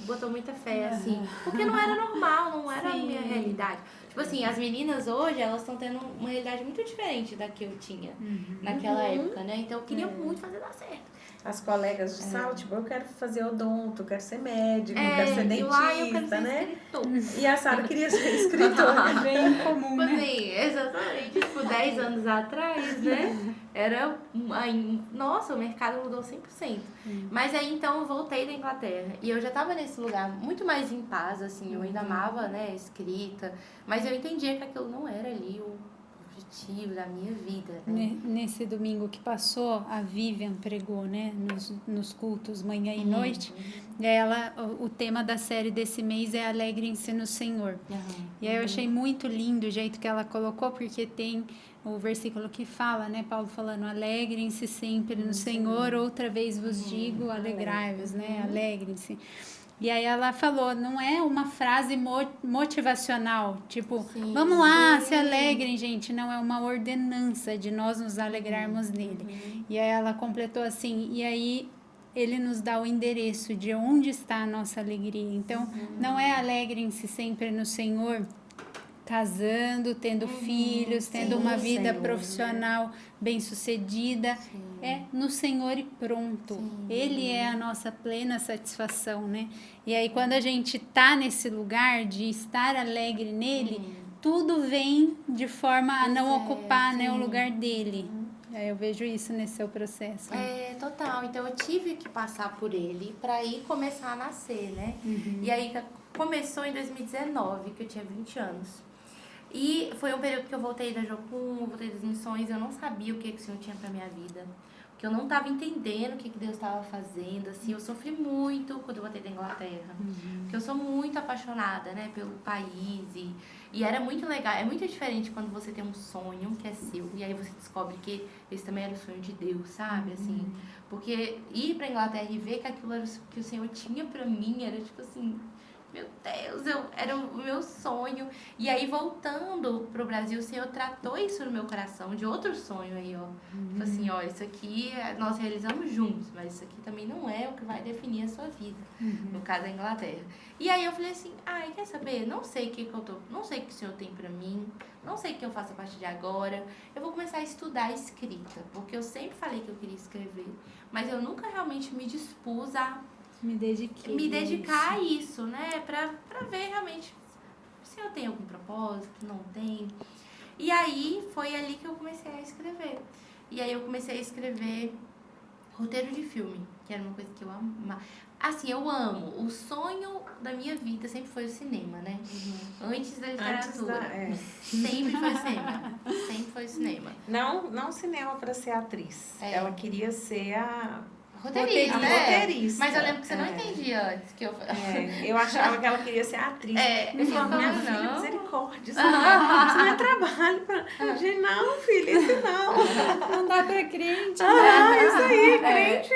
botou muita fé, assim. Porque não era normal, não era a minha realidade. Tipo assim, as meninas hoje, elas estão tendo uma realidade muito diferente da que eu tinha naquela época, né? Então eu queria muito fazer dar certo. As colegas de sala, tipo, eu quero fazer odonto, eu quero ser médico, eu quero ser E lá eu quero dentista, ser né? escritor. E a Sara queria ser escritora. Bem comum, Tipo né? assim, exatamente, tipo, 10 anos atrás, né? Era, nossa, o mercado mudou 100%. Mas aí, então, eu voltei da Inglaterra. E eu já tava nesse lugar muito mais em paz, assim. Eu ainda amava, né, a escrita. Mas eu entendia que aquilo não era ali o objetivo da minha vida, né? Nesse domingo que passou, a Vivian pregou, né, nos cultos manhã e noite. E aí o tema da série desse mês é Alegrem-se no Senhor. E aí eu achei muito lindo o jeito que ela colocou, porque tem o versículo que fala, né, Paulo falando, alegrem-se sempre no Senhor, outra vez vos digo, alegrai-vos, né, alegrem-se. E aí ela falou, não é uma frase motivacional, tipo, vamos lá, se alegrem, gente. Não, é uma ordenança de nós nos alegrarmos nele. E aí ela completou assim, e aí ele nos dá o endereço de onde está a nossa alegria. Então, não é alegrem-se sempre no Senhor, casando, tendo filhos, tendo uma vida profissional bem-sucedida. É no Senhor e pronto. Ele é a nossa plena satisfação, né? E aí, quando a gente tá nesse lugar de estar alegre nele, tudo vem de forma a não ocupar, né, o lugar dele. Eu vejo isso nesse seu processo. É, total. Então, eu tive que passar por ele pra ir começar a nascer, né? E aí, começou em 2019, que eu tinha 20 anos. E foi um período que eu voltei da Jocum, eu voltei das missões, eu não sabia o que o Senhor tinha pra minha vida. Que eu não estava entendendo o que Deus estava fazendo, assim, eu sofri muito quando eu voltei da Inglaterra. Porque eu sou muito apaixonada, né, pelo país e era muito legal, é muito diferente quando você tem um sonho que é seu e aí você descobre que esse também era o sonho de Deus, sabe, assim. Porque ir pra Inglaterra e ver que aquilo era o que o Senhor tinha pra mim, era tipo assim... Meu Deus, era o meu sonho. E aí, voltando pro Brasil, o Senhor tratou isso no meu coração, de outro sonho aí, ó. Tipo assim, ó, isso aqui nós realizamos juntos, mas isso aqui também não é o que vai definir a sua vida. No caso da Inglaterra. E aí eu falei assim, quer saber? Não sei o que eu tô, não sei o que o Senhor tem pra mim, não sei o que eu faço a partir de agora. Eu vou começar a estudar escrita, porque eu sempre falei que eu queria escrever, mas eu nunca realmente me dispus a me dedicar a isso, né? Pra ver realmente se eu tenho algum propósito, não tem. E aí foi ali que eu comecei a escrever. E aí eu comecei a escrever roteiro de filme, que era uma coisa que eu amava. Assim, eu amo. O sonho da minha vida sempre foi o cinema, né? Antes da literatura. Sempre foi o cinema. Sempre foi o cinema. Não cinema para ser atriz. Ela queria ser a... Roteirista, roteirista. Mas eu lembro que você não entendia antes. Que eu achava que ela queria ser atriz. Eu falava, minha não. filha, misericórdia. Isso não é trabalho. Gente, não, filha, isso não. Não dá pra crente. Isso aí, crente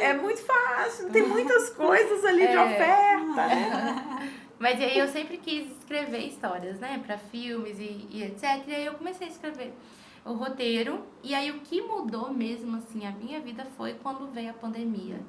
é muito fácil. Tem muitas coisas ali de oferta, né? Mas aí eu sempre quis escrever histórias, né? Pra filmes e etc. E aí eu comecei a escrever o roteiro, e aí o que mudou mesmo, assim, a minha vida foi quando veio a pandemia.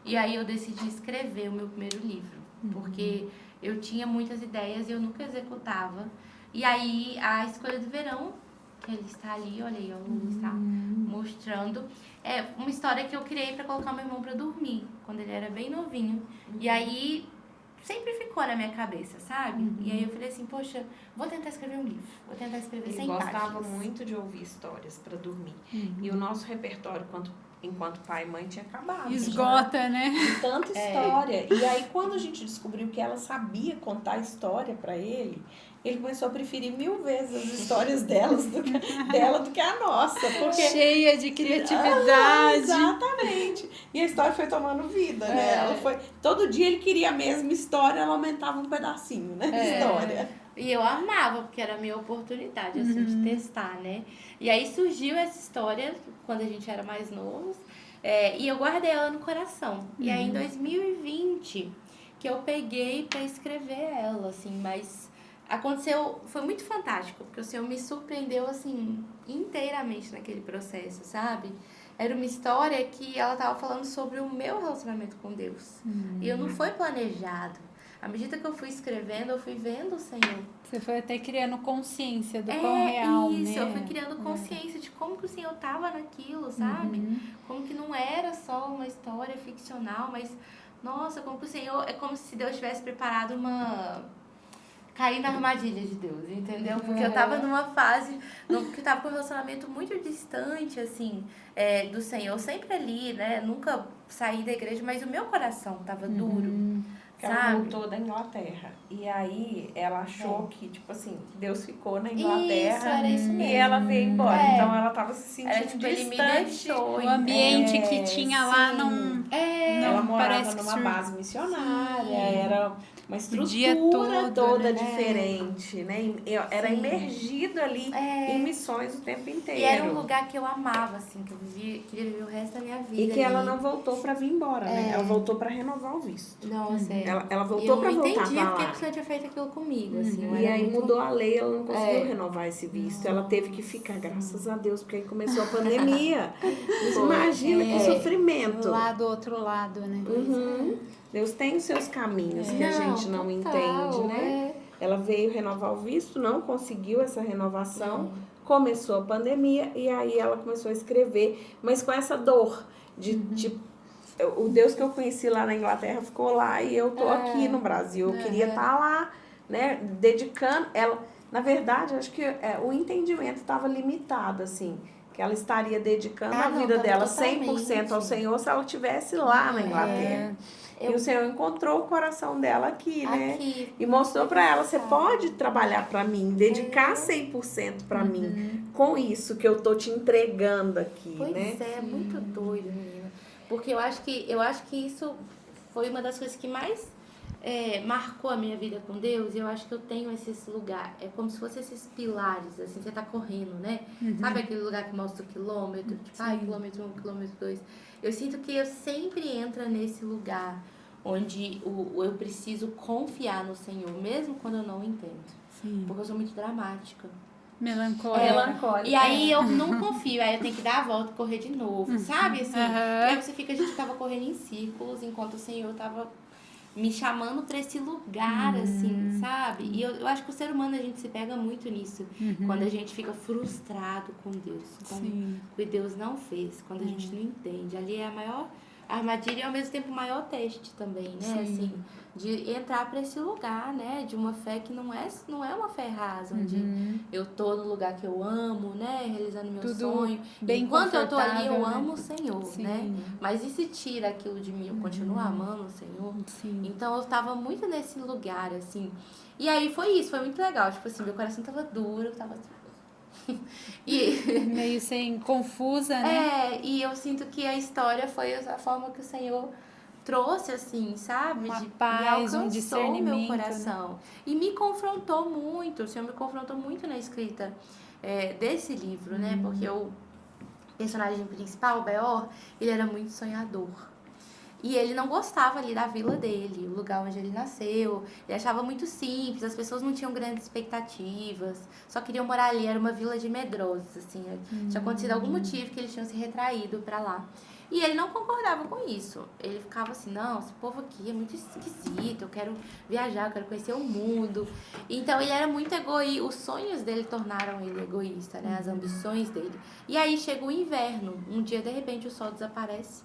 E aí eu decidi escrever o meu primeiro livro, porque eu tinha muitas ideias e eu nunca executava. E aí a Escolha do Verão, que ele está ali, olha aí, o Lu está mostrando, é uma história que eu criei para colocar meu irmão para dormir, quando ele era bem novinho. E aí... sempre ficou na minha cabeça, sabe? E aí eu falei assim, poxa, vou tentar escrever um livro. Vou tentar escrever 100 páginas. Ele gostava muito de ouvir histórias para dormir. E o nosso repertório, enquanto pai e mãe, tinha acabado. Esgota, né? De tanta história. E aí, quando a gente descobriu que ela sabia contar história para ele começou a preferir 1000 vezes as histórias dela do que a nossa. Porque... cheia de criatividade. Exatamente. E a história foi tomando vida, né? Ela foi... Todo dia ele queria a mesma história, ela aumentava um pedacinho, né? História. E eu amava, porque era a minha oportunidade, assim, de testar, né? E aí surgiu essa história, quando a gente era mais novos, e eu guardei ela no coração. E aí, em 2020, que eu peguei pra escrever ela, assim, mas... aconteceu, foi muito fantástico, porque o Senhor me surpreendeu, assim, inteiramente naquele processo, sabe? Era uma história que ela tava falando sobre o meu relacionamento com Deus. E eu não foi planejado. à medida que eu fui escrevendo, eu fui vendo o Senhor. Você foi até criando consciência do quão real, isso, né? eu fui criando consciência de como que o Senhor tava naquilo, sabe? Como que não era só uma história ficcional, mas, nossa, como que o Senhor... É como se Deus tivesse preparado cair na armadilha de Deus, entendeu? Porque eu tava numa fase, que eu tava com um relacionamento muito distante, assim, do Senhor, sempre ali, né? Nunca saí da igreja, mas o meu coração tava duro, Ela sabe? voltou da Inglaterra. E aí ela achou que, tipo assim, Deus ficou na Inglaterra. Isso, era isso mesmo. E ela veio embora. É. Então ela tava se sentindo Era, tipo, ele me distante. deixou. O ambiente que tinha lá sim. não... Ela morava parece que numa base missionária, Sim. era uma O dia estrutura todo, toda né? diferente, né? Era Sim. imergido ali em missões o tempo inteiro. E era um lugar que eu amava, assim, que eu queria viver o resto da minha vida. E que ela ali. não voltou pra vir embora, né? Ela voltou pra renovar o visto. Nossa, Ela voltou pra eu não voltar entendi pra porque lá. que o Senhor tinha feito aquilo comigo, assim. eu E era aí muito- mudou a lei, ela não conseguiu renovar esse visto. Ela teve que ficar, graças a Deus, porque aí começou a pandemia. Mas imagina que sofrimento. Lá do outro lado, né? Uhum. Deus tem os seus caminhos que a gente não total, entende, né? Ela veio renovar o visto, não conseguiu essa renovação, começou a pandemia e aí ela começou a escrever, mas com essa dor de o Deus que eu conheci lá na Inglaterra ficou lá e eu tô aqui no Brasil. Eu queria estar lá, né, dedicando ela. Na verdade, acho que o entendimento estava limitado, assim, que ela estaria dedicando a vida tava dela totalmente. 100% ao Senhor se ela estivesse lá na Inglaterra. E o Senhor encontrou o coração dela aqui, né? Aqui. E mostrou pra ela, você pode trabalhar pra mim, dedicar 100% pra mim, com isso que eu tô te entregando aqui, Pois né? é, muito doido, menina. Porque eu acho que isso foi uma das coisas que mais marcou a minha vida com Deus. E eu acho que eu tenho esses lugares, é como se fossem esses pilares, assim, você tá correndo, né? Sabe aquele lugar que mostra o quilômetro? Tipo, quilômetro 1, quilômetro 2. Eu sinto que eu sempre entro nesse lugar onde eu preciso confiar no Senhor, mesmo quando eu não entendo. Sim. Porque eu sou muito dramática. Melancólica. Melancólica. E aí eu não confio, aí eu tenho que dar a volta e correr de novo, sabe? Assim, e aí você fica, a gente tava correndo em círculos enquanto o Senhor tava me chamando pra esse lugar, assim, sabe? E eu acho que o ser humano, a gente se pega muito nisso. Quando a gente fica frustrado com Deus. Com o que Deus não fez. Quando a gente não entende. Ali é a maior armadilha e ao mesmo tempo o maior teste também, né? Assim, de entrar pra esse lugar, né? De uma fé que não é uma fé rasa, onde eu tô no lugar que eu amo, né? Realizando meu Tudo sonho. bem Enquanto eu tô ali, eu confortável, né? amo o Senhor, né? Mas e se tira aquilo de mim? Eu continuo amando o Senhor? Sim. Então eu tava muito nesse lugar, assim. E aí foi isso, foi muito legal. Tipo assim, meu coração tava duro, tava. Meio sem confusa, né? E eu sinto que a história foi a forma que o Senhor trouxe, assim, sabe? Uma Me paz, alcançou um discernimento, meu coração. né? E me confrontou muito, o Senhor me confrontou muito na escrita desse livro, né? Porque o personagem principal, o Beor, ele era muito sonhador. E ele não gostava ali da vila dele, o lugar onde ele nasceu. Ele achava muito simples, as pessoas não tinham grandes expectativas, só queriam morar ali, era uma vila de medrosos, assim. Tinha acontecido algum motivo que eles tinham se retraído pra lá. E ele não concordava com isso. Ele ficava assim, não, esse povo aqui é muito esquisito, eu quero viajar, eu quero conhecer o mundo. Então ele era muito egoísta, os sonhos dele tornaram ele egoísta, né? As ambições dele. E aí chega o inverno, um dia de repente o sol desaparece.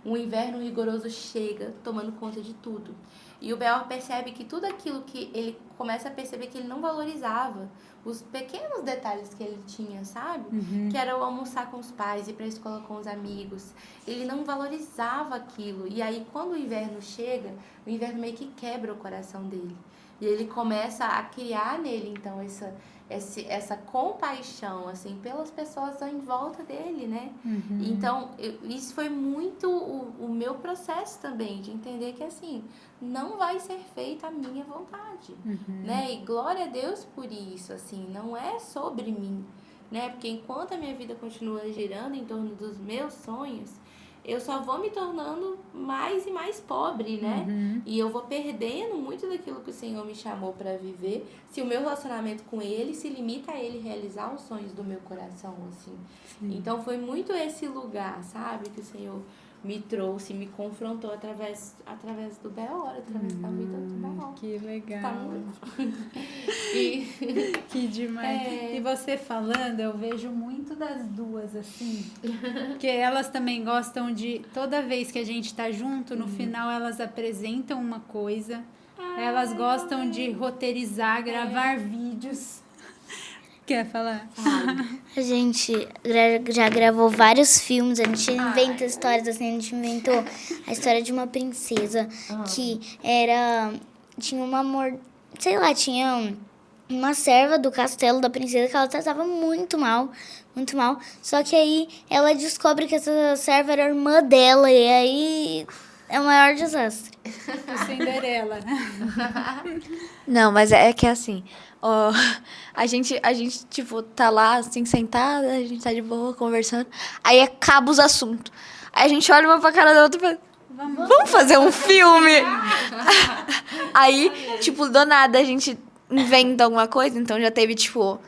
Um inverno rigoroso chega, tomando conta de tudo. E o Beor percebe que tudo aquilo que ele começa a perceber que ele não valorizava, os pequenos detalhes que ele tinha, sabe? Que era o almoçar com os pais, ir pra escola com os amigos. Ele não valorizava aquilo. E aí, quando o inverno chega, o inverno meio que quebra o coração dele. E ele começa a criar nele, então, essa compaixão, assim, pelas pessoas em volta dele, né? Então, isso foi muito o meu processo também, de entender que, assim, não vai ser feita a minha vontade, né? E glória a Deus por isso, assim, não é sobre mim, né? Porque enquanto a minha vida continua girando em torno dos meus sonhos, eu só vou me tornando mais e mais pobre, né? E eu vou perdendo muito daquilo que o Senhor me chamou para viver, se o meu relacionamento com Ele se limita a Ele realizar os sonhos do meu coração, assim. Então foi muito esse lugar, sabe? Que o Senhor me trouxe, me confrontou através do B.O., através da vida do B.O. Que legal. Tá muito. E... Que demais. E você falando, eu vejo muito das duas, assim. Porque elas também gostam de... Toda vez que a gente tá junto, no final elas apresentam uma coisa. Elas gostam de roteirizar, gravar vídeos. Quer falar? A gente já gravou vários filmes, a gente inventa histórias assim, a gente inventou a história de uma princesa que tinha uma tinha uma serva do castelo da princesa que ela tratava muito mal, só que aí ela descobre que essa serva era irmã dela e aí é o maior desastre. Cinderela. Não, mas é que assim, ó, a gente, tipo, tá lá, assim, sentada, a gente tá de boa, conversando, aí acaba os assuntos. Aí a gente olha uma pra cara da outra e fala, vamos fazer um filme? Aí, tipo, do nada a gente inventa alguma coisa, então já teve, tipo,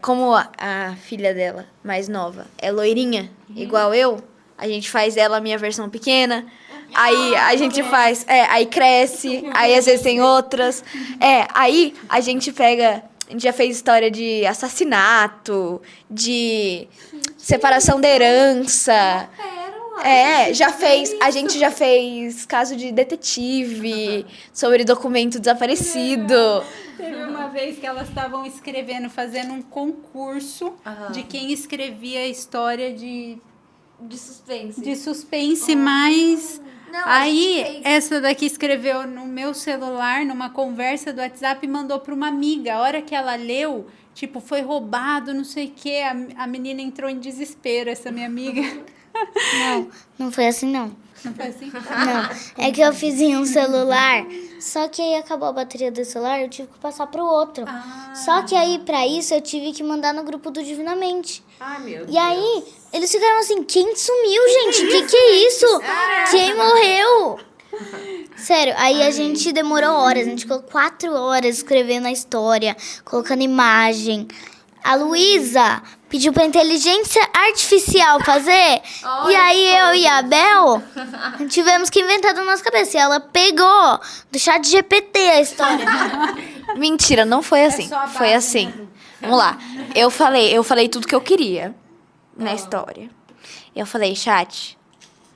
como a filha dela, mais nova, é loirinha, igual eu, a gente faz ela a minha versão pequena, aí a gente faz, aí cresce, aí às vezes tem outras, aí a gente já fez história de assassinato, de separação da herança, a gente já fez caso de detetive, sobre documento desaparecido. Teve uma vez que elas estavam fazendo um concurso de quem escrevia a história de suspense, mas Não, aí essa daqui escreveu no meu celular, numa conversa do WhatsApp, e mandou para uma amiga. A hora que ela leu, tipo, foi roubado, não sei o quê, a menina entrou em desespero, essa minha amiga. Não foi assim, não. Não foi assim? Não, é que eu fiz em um celular, só que aí acabou a bateria do celular, eu tive que passar pro outro. Só que aí, pra isso, eu tive que mandar no grupo do Divinamente. Ai, meu Deus. E aí, eles ficaram assim, quem sumiu, gente? Que é isso? Quem morreu? Sério, aí a gente demorou horas, a gente ficou 4 horas escrevendo a história, colocando imagem. A Luísa pediu pra inteligência artificial fazer. E aí eu e a Bel tivemos que inventar da nossa cabeça. E ela pegou do chat GPT a história. Mentira, não foi assim. só a base, Foi assim. né, Lu? Vamos lá. Eu falei tudo que eu queria na história. Eu falei, chat,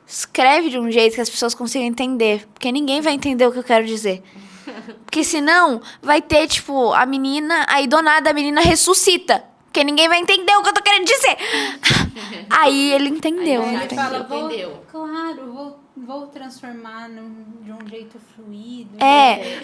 escreve de um jeito que as pessoas consigam entender. Porque ninguém vai entender o que eu quero dizer. Porque senão vai ter, tipo, a menina, aí do nada a menina ressuscita. Porque ninguém vai entender o que eu tô querendo dizer. Aí ele entendeu. Aí Ele Entendi. fala, Entendeu. vou transformar de um jeito fluido.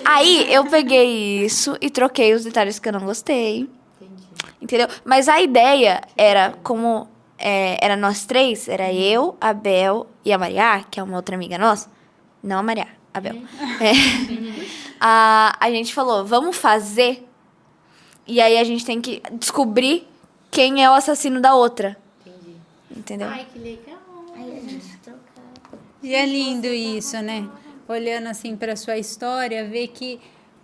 Aí eu peguei isso e troquei os detalhes que eu não gostei. Entendi. Entendeu? Mas a ideia era como... era nós três, era eu, a Bel e a Maria, que é uma outra amiga nossa. Não a Maria, a Bel. A gente falou, vamos fazer. E aí a gente tem que descobrir quem é o assassino da outra. Entendi. Entendeu? Ai, que legal. Aí a gente trocava. E é lindo isso, né? Olhando assim para sua história, ver que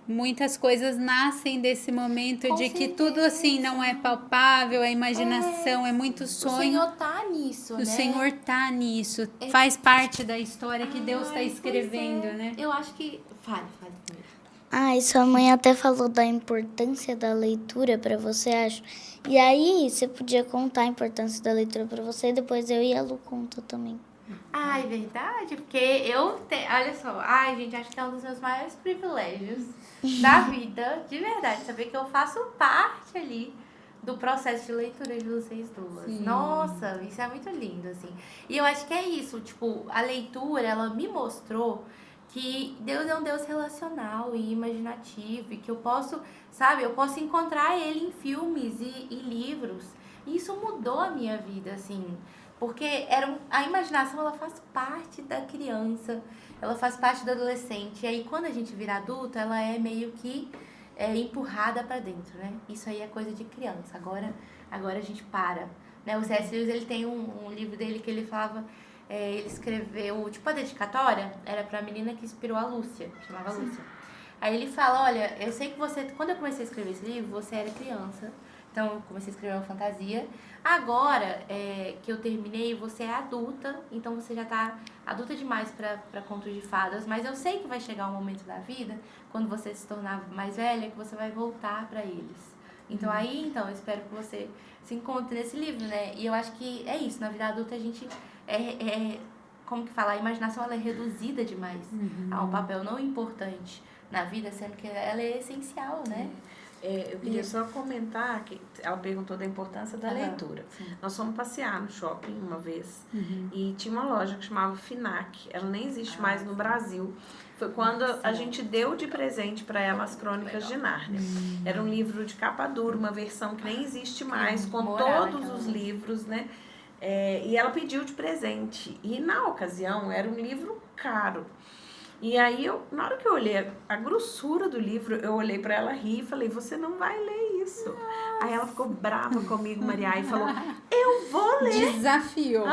muitas coisas nascem desse momento de que tudo assim não é palpável, a imaginação é muito O sonho. Senhor tá nisso, né? O Senhor tá nisso, faz parte da história que Deus está escrevendo, né? Eu acho que... Fale primeiro. E sua mãe até falou da importância da leitura pra você, acho. E aí, você podia contar a importância da leitura pra você, e depois eu e a Lu conta também. Ai, verdade? Porque olha só, gente, acho que é um dos meus maiores privilégios da vida, de verdade, saber que eu faço parte ali do processo de leitura de vocês duas. Sim. Nossa, isso é muito lindo, assim. E eu acho que é isso, tipo, a leitura, ela me mostrou que Deus é um Deus relacional e imaginativo, e que eu posso encontrar ele em filmes e livros. E isso mudou a minha vida, assim, porque a imaginação, ela faz parte da criança, ela faz parte do adolescente, e aí quando a gente vira adulto, ela é meio que empurrada pra dentro, né? Isso aí é coisa de criança, agora a gente para, né? O C.S. Lewis, ele tem um livro dele que ele falava... ele escreveu, tipo, a dedicatória era pra menina que inspirou a Lúcia, chamava Lúcia. Aí ele fala, olha, eu sei que quando eu comecei a escrever esse livro, você era criança, Então, eu comecei a escrever uma fantasia. Agora que eu terminei, você é adulta, então você já tá adulta demais pra contos de fadas, mas eu sei que vai chegar um momento da vida, quando você se tornar mais velha, que você vai voltar pra eles. Então eu espero que você se encontre nesse livro, né? E eu acho que é isso, na vida adulta a gente como que fala? A imaginação ela é reduzida demais a um papel não importante na vida, sendo que ela é essencial, né? Eu queria só comentar que ela perguntou da importância da leitura. Sim. Nós fomos passear no shopping uma vez e tinha uma loja que chamava Finac. Ela nem existe mais no Brasil. Foi quando a gente deu de presente para ela as Crônicas de Nárnia. Era um livro de capa dura, uma versão que nem existe mais, com todos os livros, né? E ela pediu de presente. E na ocasião era um livro caro. E aí, na hora que eu olhei a grossura do livro, eu olhei pra ela rir e falei, você não vai ler isso. Nossa. Aí ela ficou brava comigo, Maria, e falou, eu vou ler. Desafiou.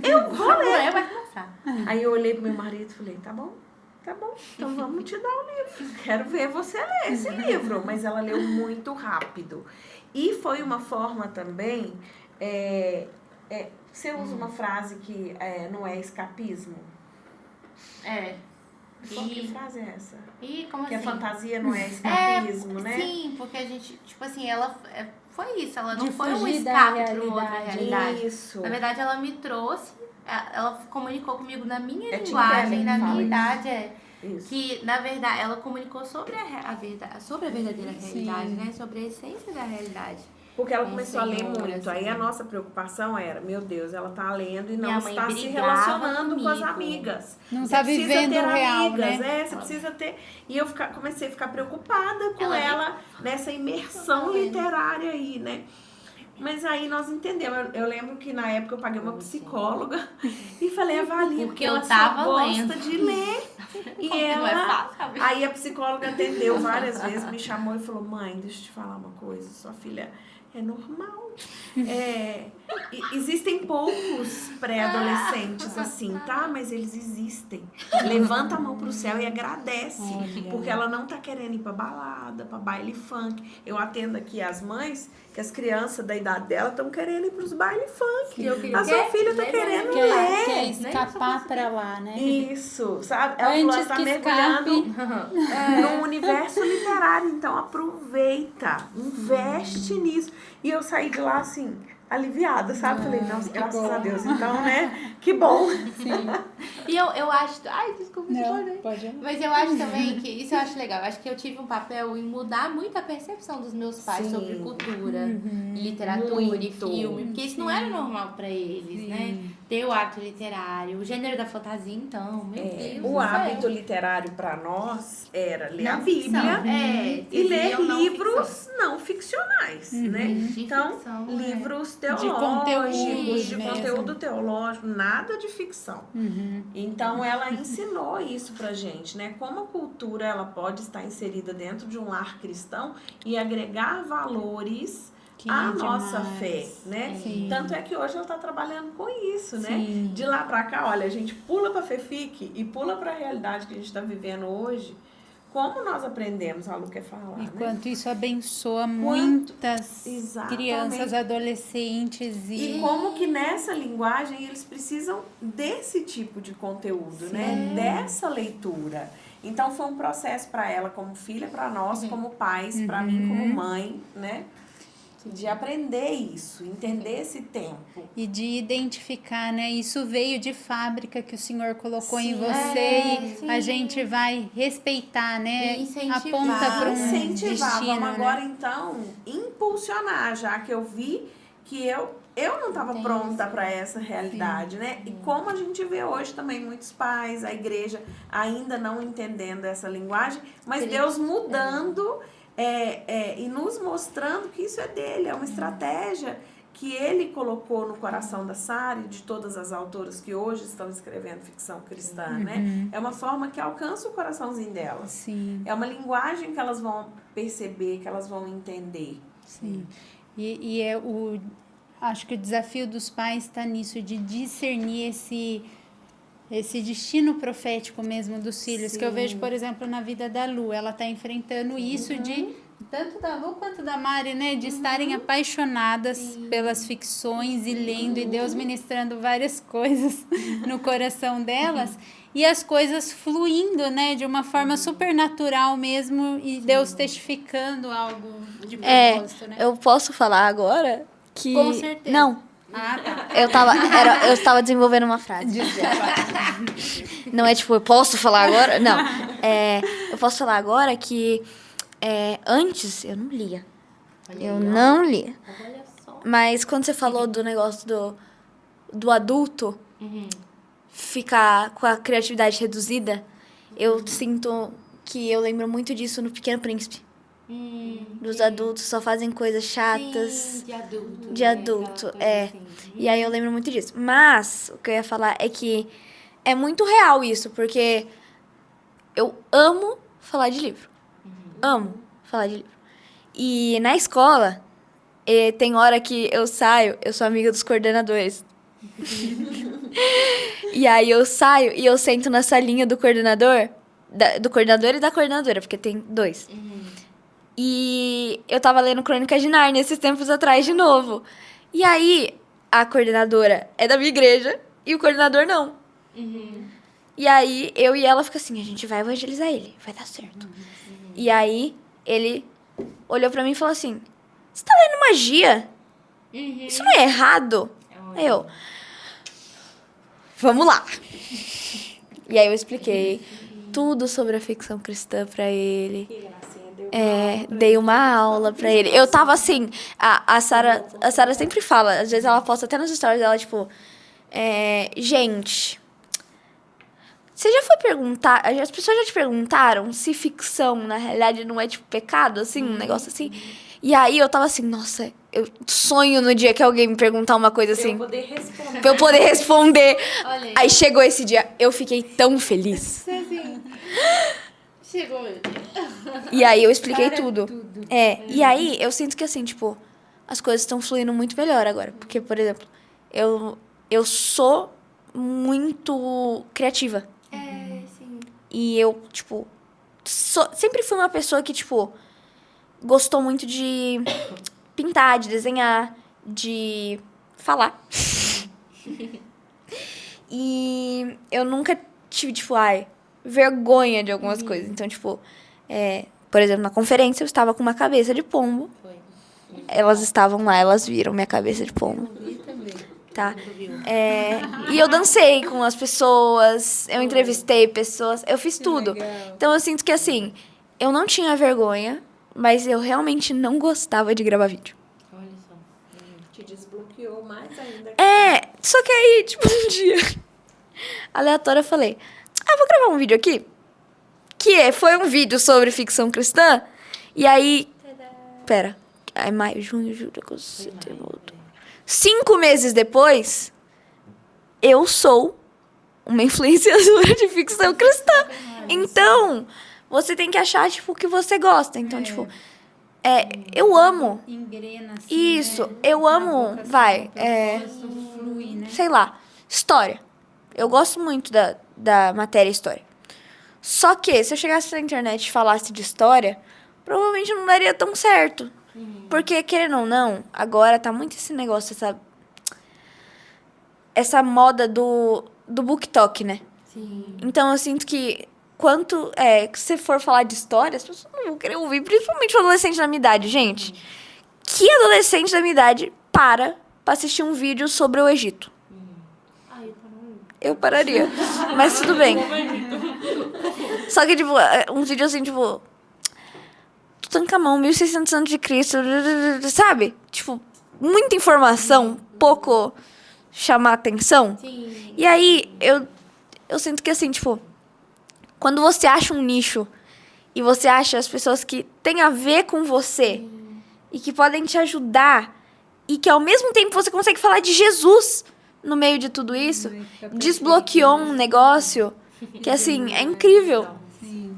Eu vou ler. Vai começar. Aí eu olhei pro meu marido e falei, tá bom, então vamos te dar o livro. Quero ver você ler esse livro. Mas ela leu muito rápido. E foi uma forma também, você usa uma frase que não é escapismo? Que frase é essa? Como que assim? A fantasia não é escapismo, né? Sim, porque a gente, tipo assim, ela foi isso, ela não De foi um fugir da escape para uma outra realidade. realidade. Isso. Na verdade, ela me trouxe, ela comunicou comigo na minha Tim linguagem, Keller na que fala minha isso. idade, Isso. que, na verdade, ela comunicou sobre a verdadeira realidade, né? Sobre a essência da realidade. Porque ela começou a ler Senhor, muito. assim. Aí a nossa preocupação era, meu Deus, ela tá lendo e não Minha mãe está se brigava relacionando com as comigo. amigas. Não Você tá precisa vivendo ter o real, amigas, né? você precisa ter... E eu comecei a ficar preocupada com Ela ela nessa imersão nem- literária aí, né? Mas aí nós entendemos. Eu lembro que na época eu paguei uma psicóloga e falei, avalia, porque eu ela só tava gosta lendo. de ler. E Não é ela... fácil, sabe? Aí a psicóloga atendeu várias vezes, me chamou e falou, mãe, deixa eu te falar uma coisa, sua filha é normal. Existem poucos pré-adolescentes assim, tá? Mas eles existem. Levanta a mão pro céu e agradece. Olha. Porque ela não tá querendo ir pra balada, pra baile funk. Eu atendo aqui as mães, que as crianças da idade dela estão querendo ir pros baile funk. A sua filha tá querendo ler. Quer escapar pra lá, né? Isso, sabe? Ela falou, ela Antes tá que mergulhando escape. num universo literário, então aproveita, investe nisso. E eu saí de lá assim, aliviada, sabe? Falei, nossa, graças bom. a Deus, então, né? Que bom. E eu acho... Ai, desculpa, Não, pode. Mas eu acho também que... Isso eu acho legal. Eu acho que eu tive um papel em mudar muito a percepção dos meus pais Sim. sobre cultura, literatura Muito. e filme. Porque isso não era normal pra eles, né? Ter o hábito literário, o gênero da fantasia, então. Meu Deus do O céu. hábito literário para nós era ler a Não Bíblia ficção. e ler liam não livros ficção. não ficcionais, né? De Então, ficção, livros De teológicos, conteúdo de mesmo. conteúdo teológico, nada de ficção. Então, ela ensinou isso pra gente, né? Como a cultura ela pode estar inserida dentro de um lar cristão e agregar valores Que à demais. nossa fé, né? Sim. Tanto é que hoje ela está trabalhando com isso, né? Sim. De lá pra cá, olha, a gente pula pra FEFIC e pula pra realidade que a gente está vivendo hoje. Como nós aprendemos, a Lu quer falar, E né? quanto isso abençoa muitas Exatamente. crianças, adolescentes E como que nessa linguagem eles precisam desse tipo de conteúdo, né? Dessa leitura. Então foi um processo para ela como filha, para nós como pais, para mim como mãe, né? De aprender isso, entender esse tempo. e de identificar, né? Isso veio de fábrica que o Senhor colocou em Sim. você e a sim. gente vai respeitar, né? E incentivar. Aponta para um incentivar, destino, vamos né? agora então impulsionar, já que eu vi que eu não estava Tem pronta para essa realidade, né? E como a gente vê hoje também muitos pais, a igreja ainda não entendendo essa linguagem, mas Deus mudando e nos mostrando que isso é dele, é uma estratégia que ele colocou no coração da Sara e de todas as autoras que hoje estão escrevendo ficção cristã, né? É uma forma que alcança o coraçãozinho delas. Sim, É uma linguagem que elas vão perceber, que elas vão entender. sim. E acho que o desafio dos pais está nisso, de discernir esse destino profético mesmo dos filhos, que eu vejo, por exemplo, na vida da Lu, ela está enfrentando isso de tanto da Lu quanto da Mari, né? De estarem apaixonadas pelas ficções e lendo, e Deus ministrando várias coisas no coração delas. E as coisas fluindo, né? De uma forma super natural mesmo, e Deus testificando algo de propósito, né? Eu posso falar agora que... Com certeza. Não. Ah, tá. Eu estava desenvolvendo uma frase. Não é tipo, eu posso falar agora? Não. Eu posso falar agora que antes eu não lia. Eu não lia. Olha só. Mas quando você falou do negócio do adulto ficar com a criatividade reduzida, eu sinto que eu lembro muito disso no Pequeno Príncipe. Dos adultos só fazem coisas chatas. Sim, de adulto. De adulto, E aí eu lembro muito disso. Mas o que eu ia falar é que é muito real isso, porque eu amo falar de livro. Amo falar de livro. E na escola, tem hora que eu saio, eu sou amiga dos coordenadores. E aí eu saio e eu sento na salinha do coordenador, do coordenador e da coordenadora, porque tem 2. E eu tava lendo Crônicas de Nárnia esses tempos atrás de novo. E aí, a coordenadora é da minha igreja e o coordenador não. E aí, eu e ela fica assim, a gente vai evangelizar ele, vai dar certo. E aí, ele olhou pra mim e falou assim, você tá lendo magia? Isso não é errado? Aí eu, vamos lá. E aí eu expliquei tudo sobre a ficção cristã pra ele. Que gracinha, deu Dei uma aula pra ele. Eu tava assim, a Sara sempre fala, às vezes ela posta até nas stories dela, tipo, gente, você já foi perguntar, as pessoas já te perguntaram se ficção, na realidade, não é tipo pecado, assim, um negócio assim? E aí eu tava assim, nossa, eu sonho no dia que alguém me perguntar uma coisa assim. Pra eu poder responder. Pra eu poder responder. Olha Aí chegou esse dia, eu fiquei tão feliz. Chegou ele. E aí eu expliquei tudo. E aí eu sinto que assim, tipo, as coisas estão fluindo muito melhor agora. Porque, por exemplo, eu sou muito criativa. Sim. E eu, tipo, sempre fui uma pessoa que, tipo, gostou muito de pintar, de desenhar, de falar. E eu nunca tive, tipo, vergonha de algumas coisas. Então, tipo, por exemplo, na conferência eu estava com uma cabeça de pombo. Foi. Elas estavam lá, elas viram minha cabeça de pombo. Vi também. Tá? E eu dancei com as pessoas, eu entrevistei pessoas, eu fiz tudo. Então eu sinto que assim, eu não tinha vergonha, mas eu realmente não gostava de gravar vídeo. Olha só. Te desbloqueou mais ainda. Só que aí, tipo, um dia, aleatório, eu falei, vou gravar um vídeo aqui, foi um vídeo sobre ficção cristã, e aí, pera, aí maio, junho, julho, agosto, setembro, outubro. 5 meses depois, eu sou uma influenciadora de ficção cristã. Então, você tem que achar, tipo, o que você gosta. Então, tipo, eu amo. Engrena assim, Isso, né? eu amo, Flui, né? sei lá, história. Eu gosto muito da matéria história. Só que, se eu chegasse na internet e falasse de história, provavelmente não daria tão certo. Porque, querendo ou não, agora tá muito esse negócio, essa moda do BookTok, né? Sim. Então, eu sinto que se você for falar de história, as pessoas não vão querer ouvir, principalmente o adolescente da minha idade. Gente, que adolescente da minha idade para assistir um vídeo sobre o Egito? Eu pararia, mas tudo bem. Só que, tipo, um vídeo assim, tipo... Tutankhamon, 1600 anos de Cristo, sabe? Tipo, muita informação, pouco chamar atenção. Sim. E aí, eu sinto que assim, tipo... Quando você acha um nicho e você acha as pessoas que têm a ver com você e que podem te ajudar e que ao mesmo tempo você consegue falar de Jesus no meio de tudo isso, desbloqueou um negócio que, assim, é incrível. Sim.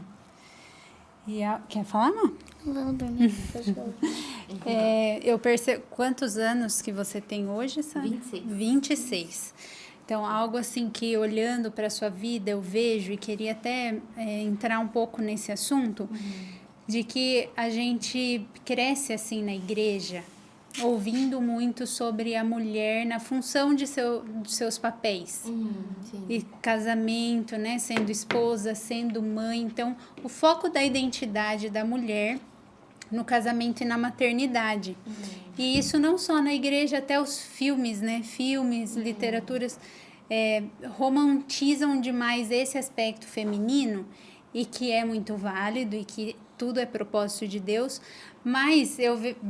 E quer falar, não? Vamos dormir. Eu percebo... Quantos anos que você tem hoje, Sara? 26. 26. Então, algo assim que, olhando para a sua vida, eu vejo e queria até entrar um pouco nesse assunto, de que a gente cresce assim na igreja, ouvindo muito sobre a mulher na função de seus papéis. Sim. E casamento, né? Sendo esposa, sendo mãe. Então, o foco da identidade da mulher no casamento e na maternidade. E isso não só na igreja, até os filmes, né? Filmes, literaturas, romantizam demais esse aspecto feminino, e que é muito válido e que tudo é propósito de Deus. Mas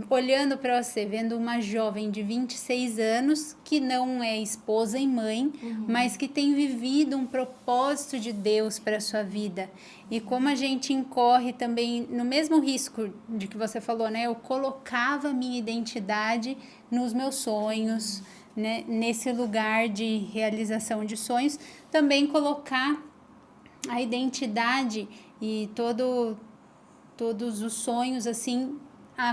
olhando para você, vendo uma jovem de 26 anos que não é esposa e mãe, mas que tem vivido um propósito de Deus para a sua vida. E como a gente incorre também no mesmo risco de que você falou, né? Eu colocava a minha identidade nos meus sonhos, né? Nesse lugar de realização de sonhos, também colocar a identidade e todos os sonhos, assim,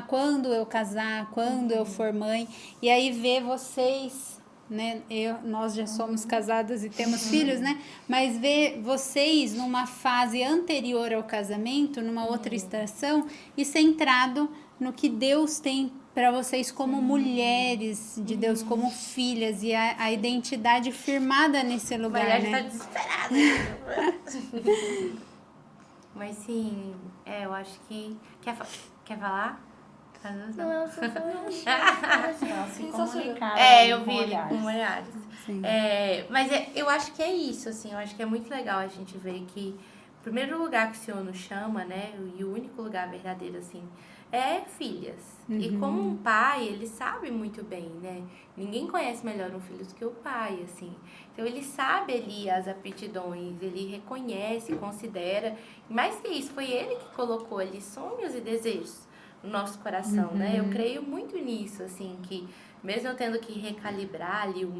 quando eu casar, quando eu for mãe, e aí ver vocês, né, nós já somos casadas e temos filhos, né, mas ver vocês numa fase anterior ao casamento, numa outra estação, e centrado no que Deus tem para vocês como mulheres de Deus, como filhas, e a identidade firmada nesse lugar, Maria né? tá desesperada. Mas sim, eu acho que... Quer falar? Não, eu só falando. Se comunicar Eu com vi olhares. com olhares. Mas eu acho que é isso, assim, eu acho que é muito legal a gente ver que o primeiro lugar que o Senhor nos chama, né, e o único lugar verdadeiro, assim, é filhas. E como um pai, ele sabe muito bem, né? Ninguém conhece melhor um filho do que o pai, assim. Então, ele sabe ali as aptidões, ele reconhece, considera. Mais que isso, foi ele que colocou ali sonhos e desejos no nosso coração, né? Eu creio muito nisso, assim, que mesmo eu tendo que recalibrar ali o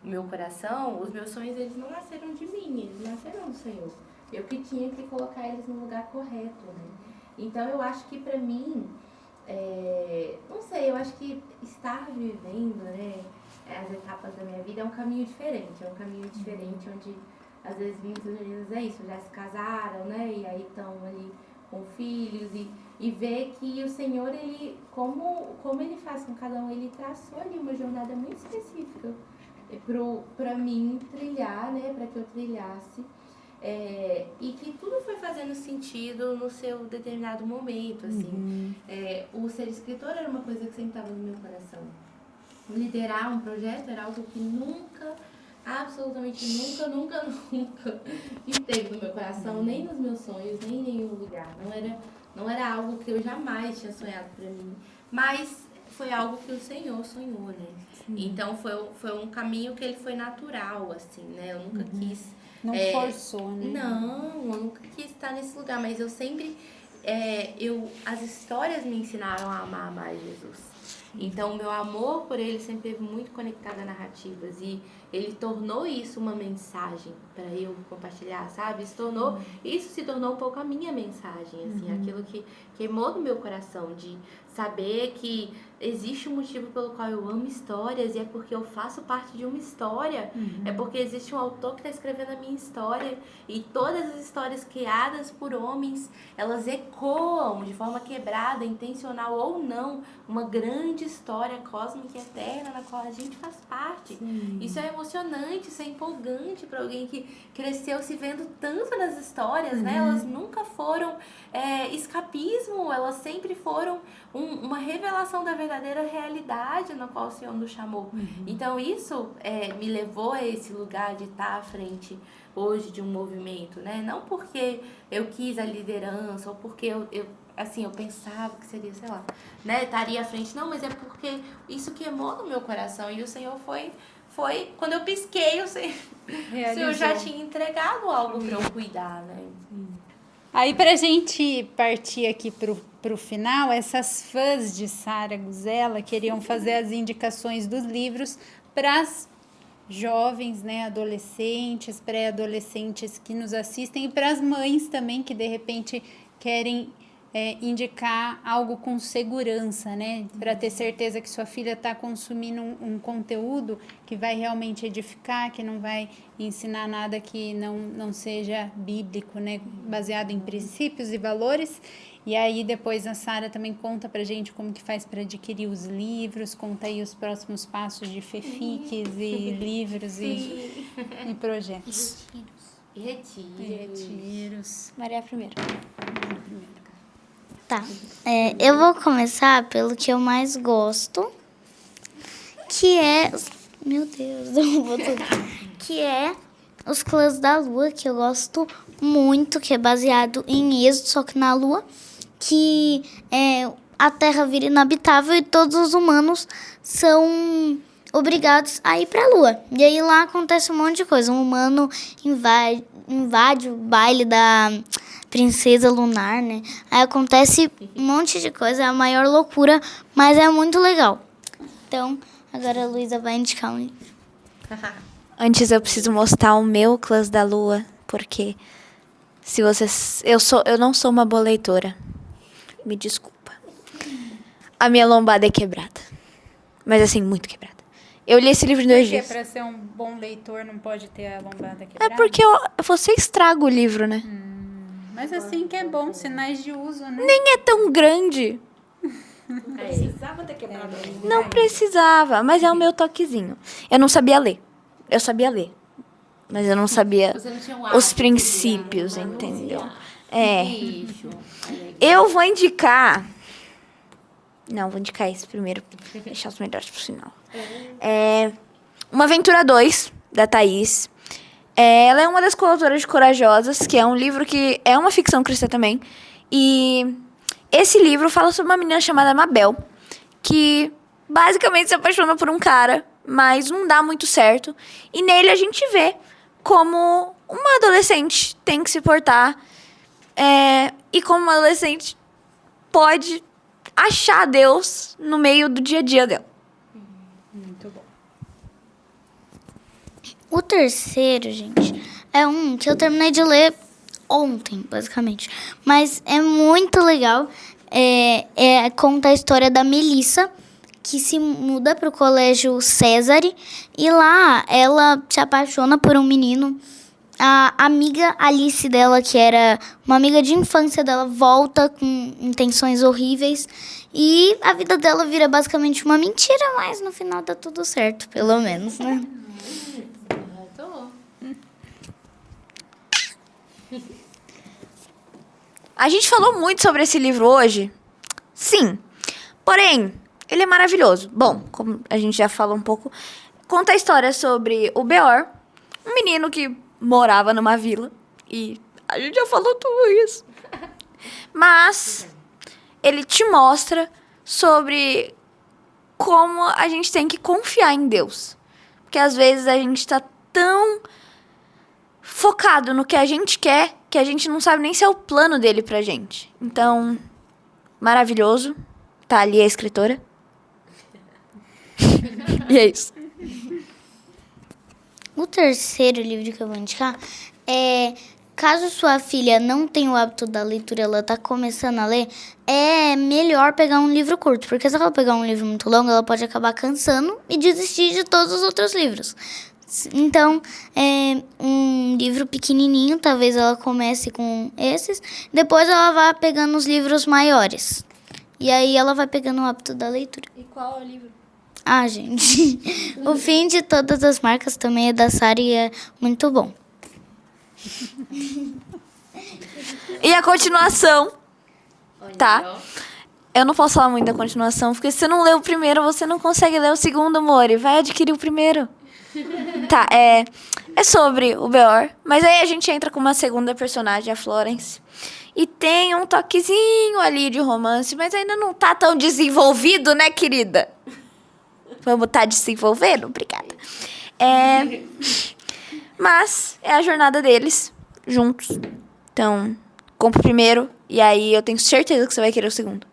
meu coração, os meus sonhos, eles não nasceram de mim, eles nasceram do Senhor. Eu que tinha que colocar eles no lugar correto, né? Então, eu acho que pra mim, não sei, eu acho que estar vivendo, né, as etapas da minha vida é um caminho diferente. É um caminho diferente onde, às vezes, muitas meninas isso, já se casaram, né, e aí estão ali com filhos e ver que o Senhor, ele, como ele faz com cada um, ele traçou ali uma jornada muito específica pra mim trilhar, né, pra que eu trilhasse. E que tudo foi fazendo sentido no seu determinado momento, assim. O ser escritor era uma coisa que sempre estava no meu coração. Liderar um projeto era algo que nunca, absolutamente nunca esteve no meu coração, nem nos meus sonhos, nem em nenhum lugar. Não era algo que eu jamais tinha sonhado pra mim, mas foi algo que o Senhor sonhou, né? Então foi um caminho que ele foi natural, assim, né? Eu nunca quis... Não forçou, né? Não, eu nunca quis estar nesse lugar, mas eu sempre... as histórias me ensinaram a amar mais Jesus. Então, o meu amor por ele sempre esteve muito conectado a narrativas. E ele tornou isso uma mensagem para eu compartilhar, sabe? Isso se tornou um pouco a minha mensagem, assim. Aquilo que queimou no meu coração, de saber que existe um motivo pelo qual eu amo histórias, e é porque eu faço parte de uma história. É porque existe um autor que está escrevendo a minha história, e todas as histórias criadas por homens, elas ecoam de forma quebrada, intencional ou não, uma grande história cósmica e eterna na qual a gente faz parte. Isso é emocionante, isso é empolgante para alguém que cresceu se vendo tanto nas histórias, né? Elas nunca foram escapismo, elas sempre foram uma revelação da verdadeira realidade na qual o Senhor nos chamou. Então isso me levou a esse lugar de estar à frente hoje de um movimento, né? Não porque eu quis a liderança ou porque eu pensava que seria, sei lá, né, estaria à frente. Não, mas é porque isso queimou no meu coração e o Senhor foi quando eu pisquei, o Senhor já tinha entregado algo para eu cuidar, né? Aí, pra gente partir aqui pro final, essas fãs de Sara Guzella queriam fazer as indicações dos livros para as jovens, né, adolescentes, pré-adolescentes que nos assistem, e para as mães também que de repente querem indicar algo com segurança, né? Para ter certeza que sua filha está consumindo um conteúdo que vai realmente edificar, que não vai ensinar nada que não seja bíblico, né? Baseado em princípios e valores. E aí depois a Sara também conta pra gente como que faz para adquirir os livros, conta aí os próximos passos de Fefiques e livros e projetos. E Retiros. Maria primeiro. Tá. Eu vou começar pelo que eu mais gosto, que é... Meu Deus, derrubou tudo. Que é os Clãs da Lua, que eu gosto muito, que é baseado em Êxodo, só que na Lua, que a Terra vira inabitável e todos os humanos são obrigados a ir pra Lua. E aí lá acontece um monte de coisa. Um humano invade o baile da princesa lunar, né? Aí acontece um monte de coisa, é a maior loucura, mas é muito legal. Então, agora a Luísa vai indicar um livro. Antes eu preciso mostrar o meu Clãs da Lua, porque se vocês... Eu não sou uma boa leitora. Me desculpa. A minha lombada é quebrada. Mas assim, muito quebrada. Eu li esse livro em 2 dias. Para ser um bom leitor não pode ter a lombada quebrada? É porque você estraga o livro, né? Mas assim que é bom, sinais de uso, né? Nem é tão grande. Precisava ter quebrado. Não precisava, mas é o meu toquezinho. Eu não sabia ler. Eu sabia ler. Mas eu não sabia Você não tinha um os hábito de princípios, ler, né? entendeu? Isso. Eu vou indicar... Não, vou indicar esse primeiro. Deixar os melhores pro final. Uma Aventura 2, da Thaís. Ela é uma das coautoras de Corajosas, que é um livro que é uma ficção cristã também. E esse livro fala sobre uma menina chamada Mabel, que basicamente se apaixona por um cara, mas não dá muito certo. E nele a gente vê como uma adolescente tem que se portar e como uma adolescente pode achar Deus no meio do dia a dia dela. Muito bom. O terceiro, gente, é um que eu terminei de ler ontem, basicamente. Mas é muito legal. Conta a história da Melissa, que se muda para o colégio César. E lá ela se apaixona por um menino. A amiga Alice dela, que era uma amiga de infância dela, volta com intenções horríveis. E a vida dela vira basicamente uma mentira, mas no final dá tudo certo, pelo menos, né? A gente falou muito sobre esse livro hoje. Sim. Porém, ele é maravilhoso. Bom, como a gente já falou um pouco, conta a história sobre o Beor, um menino que morava numa vila. E a gente já falou tudo isso. Mas ele te mostra sobre como a gente tem que confiar em Deus. Porque às vezes a gente tá tão focado no que a gente quer que a gente não sabe nem se é o plano dele pra gente. Então, maravilhoso. Tá ali a escritora. E é isso. O terceiro livro que eu vou indicar é... Caso sua filha não tenha o hábito da leitura, ela tá começando a ler, é melhor pegar um livro curto. Porque se ela pegar um livro muito longo, ela pode acabar cansando e desistir de todos os outros livros. Então, um livro pequenininho, talvez ela comece com esses. Depois ela vai pegando os livros maiores. E aí ela vai pegando o hábito da leitura. E qual é o livro? Ah, gente. O Fim de Todas as Marcas também é da Sara e é muito bom. E a continuação, tá? Eu não posso falar muito da continuação, porque se você não leu o primeiro, você não consegue ler o segundo, amor. E vai adquirir o primeiro. Tá, é sobre o Beor. Mas aí a gente entra com uma segunda personagem, a Florence. E tem um toquezinho ali de romance, mas ainda não tá tão desenvolvido, né, querida? Vamos tá desenvolvendo? Obrigada. Mas é a jornada deles, juntos. Então, compra o primeiro, e aí eu tenho certeza que você vai querer o segundo.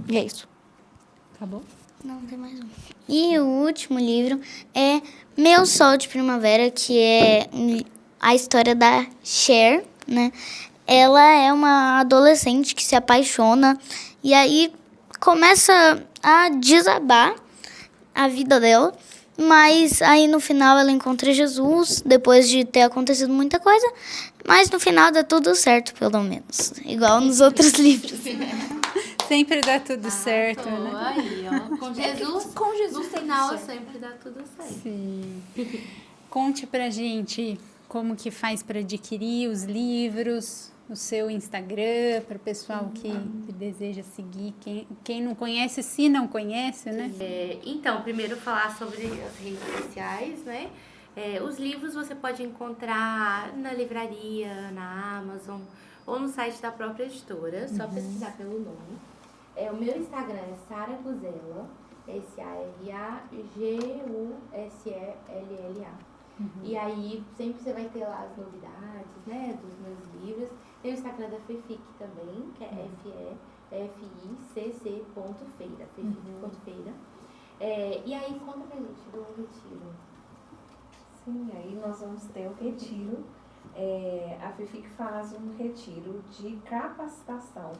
E é isso. Acabou? Não, tem mais um. E o último livro é Meu Sol de Primavera, que é a história da Cher, né? ela é uma adolescente que se apaixona e aí começa a desabar a vida dela. Mas aí no final ela encontra Jesus, depois de ter acontecido muita coisa. Mas no final dá tudo certo, pelo menos. Igual nos outros livros. Sempre dá tudo certo, né? Aí, ó. Com Jesus, no final sempre dá tudo certo. Sim. Conte pra gente como que faz para adquirir os livros, o seu Instagram, para o pessoal que deseja seguir. Quem não conhece, se não conhece, né? Então, primeiro falar sobre as redes sociais, né? Os livros você pode encontrar na livraria, na Amazon ou no site da própria editora, só pesquisar pelo nome. O meu Instagram é Sara Guzella, SARAGUSELLA. E aí sempre você vai ter lá as novidades, né, dos meus livros. Tem o Instagram da Fefic também, que é FEFICC.feira, fefic.feira. E aí conta pra gente do retiro. Sim, aí nós vamos ter o retiro. A FEFIC faz um retiro de capacitação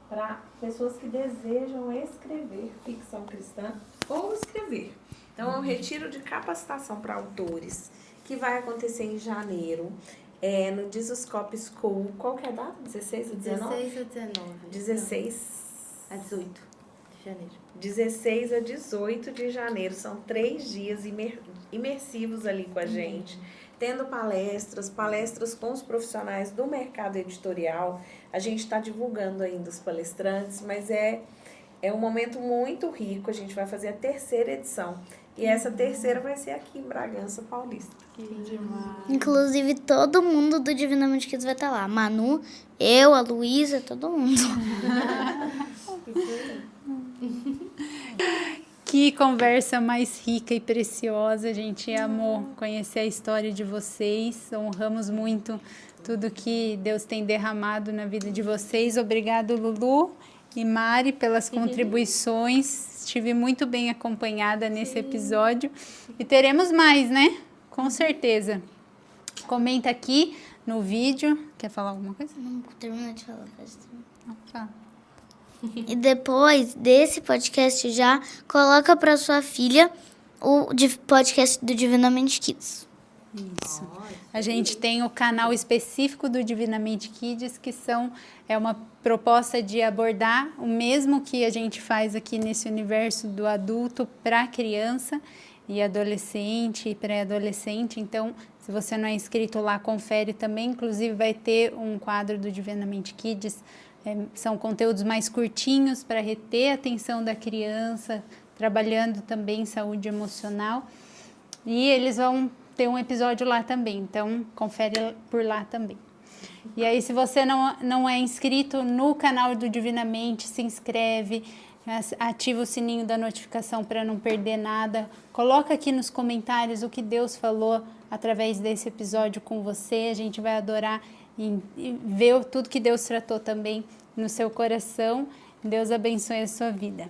para pessoas que desejam escrever ficção cristã ou escrever. Então, é um retiro de capacitação para autores que vai acontecer em janeiro, no Jesuscope School. Qual que é a data? 16 a 19? 16 a 19. 16 a 18 de janeiro. 16 a 18 de janeiro. São 3 dias imersivos ali com a gente, tendo palestras com os profissionais do mercado editorial. A gente está divulgando ainda os palestrantes, mas é um momento muito rico. A gente vai fazer a 3ª edição. E essa 3ª vai ser aqui em Bragança Paulista. Que demais. Inclusive, todo mundo do Divinamente Kids vai estar lá. Manu, eu, a Luísa, todo mundo. Que conversa mais rica e preciosa. A gente amou conhecer a história de vocês. Honramos muito tudo que Deus tem derramado na vida de vocês. Obrigado, Lulu e Mari, pelas contribuições. Estive muito bem acompanhada nesse episódio. E teremos mais, né? Com certeza. Comenta aqui no vídeo. Quer falar alguma coisa? Não terminou de falar, pode terminar. Não, fala. E depois desse podcast já coloca para sua filha o podcast do Divinamente Kids. Isso. A gente tem o canal específico do Divinamente Kids, que é uma proposta de abordar o mesmo que a gente faz aqui nesse universo do adulto para criança e adolescente e pré-adolescente. Então, se você não é inscrito lá, confere também. Inclusive, vai ter um quadro do Divinamente Kids. São conteúdos mais curtinhos para reter a atenção da criança, trabalhando também saúde emocional. E eles vão ter um episódio lá também, então confere por lá também. E aí, se você não é inscrito no canal do Divinamente, se inscreve, ativa o sininho da notificação para não perder nada. Coloca aqui nos comentários o que Deus falou através desse episódio com você. A gente vai adorar e ver tudo que Deus tratou também no seu coração. Deus abençoe a sua vida.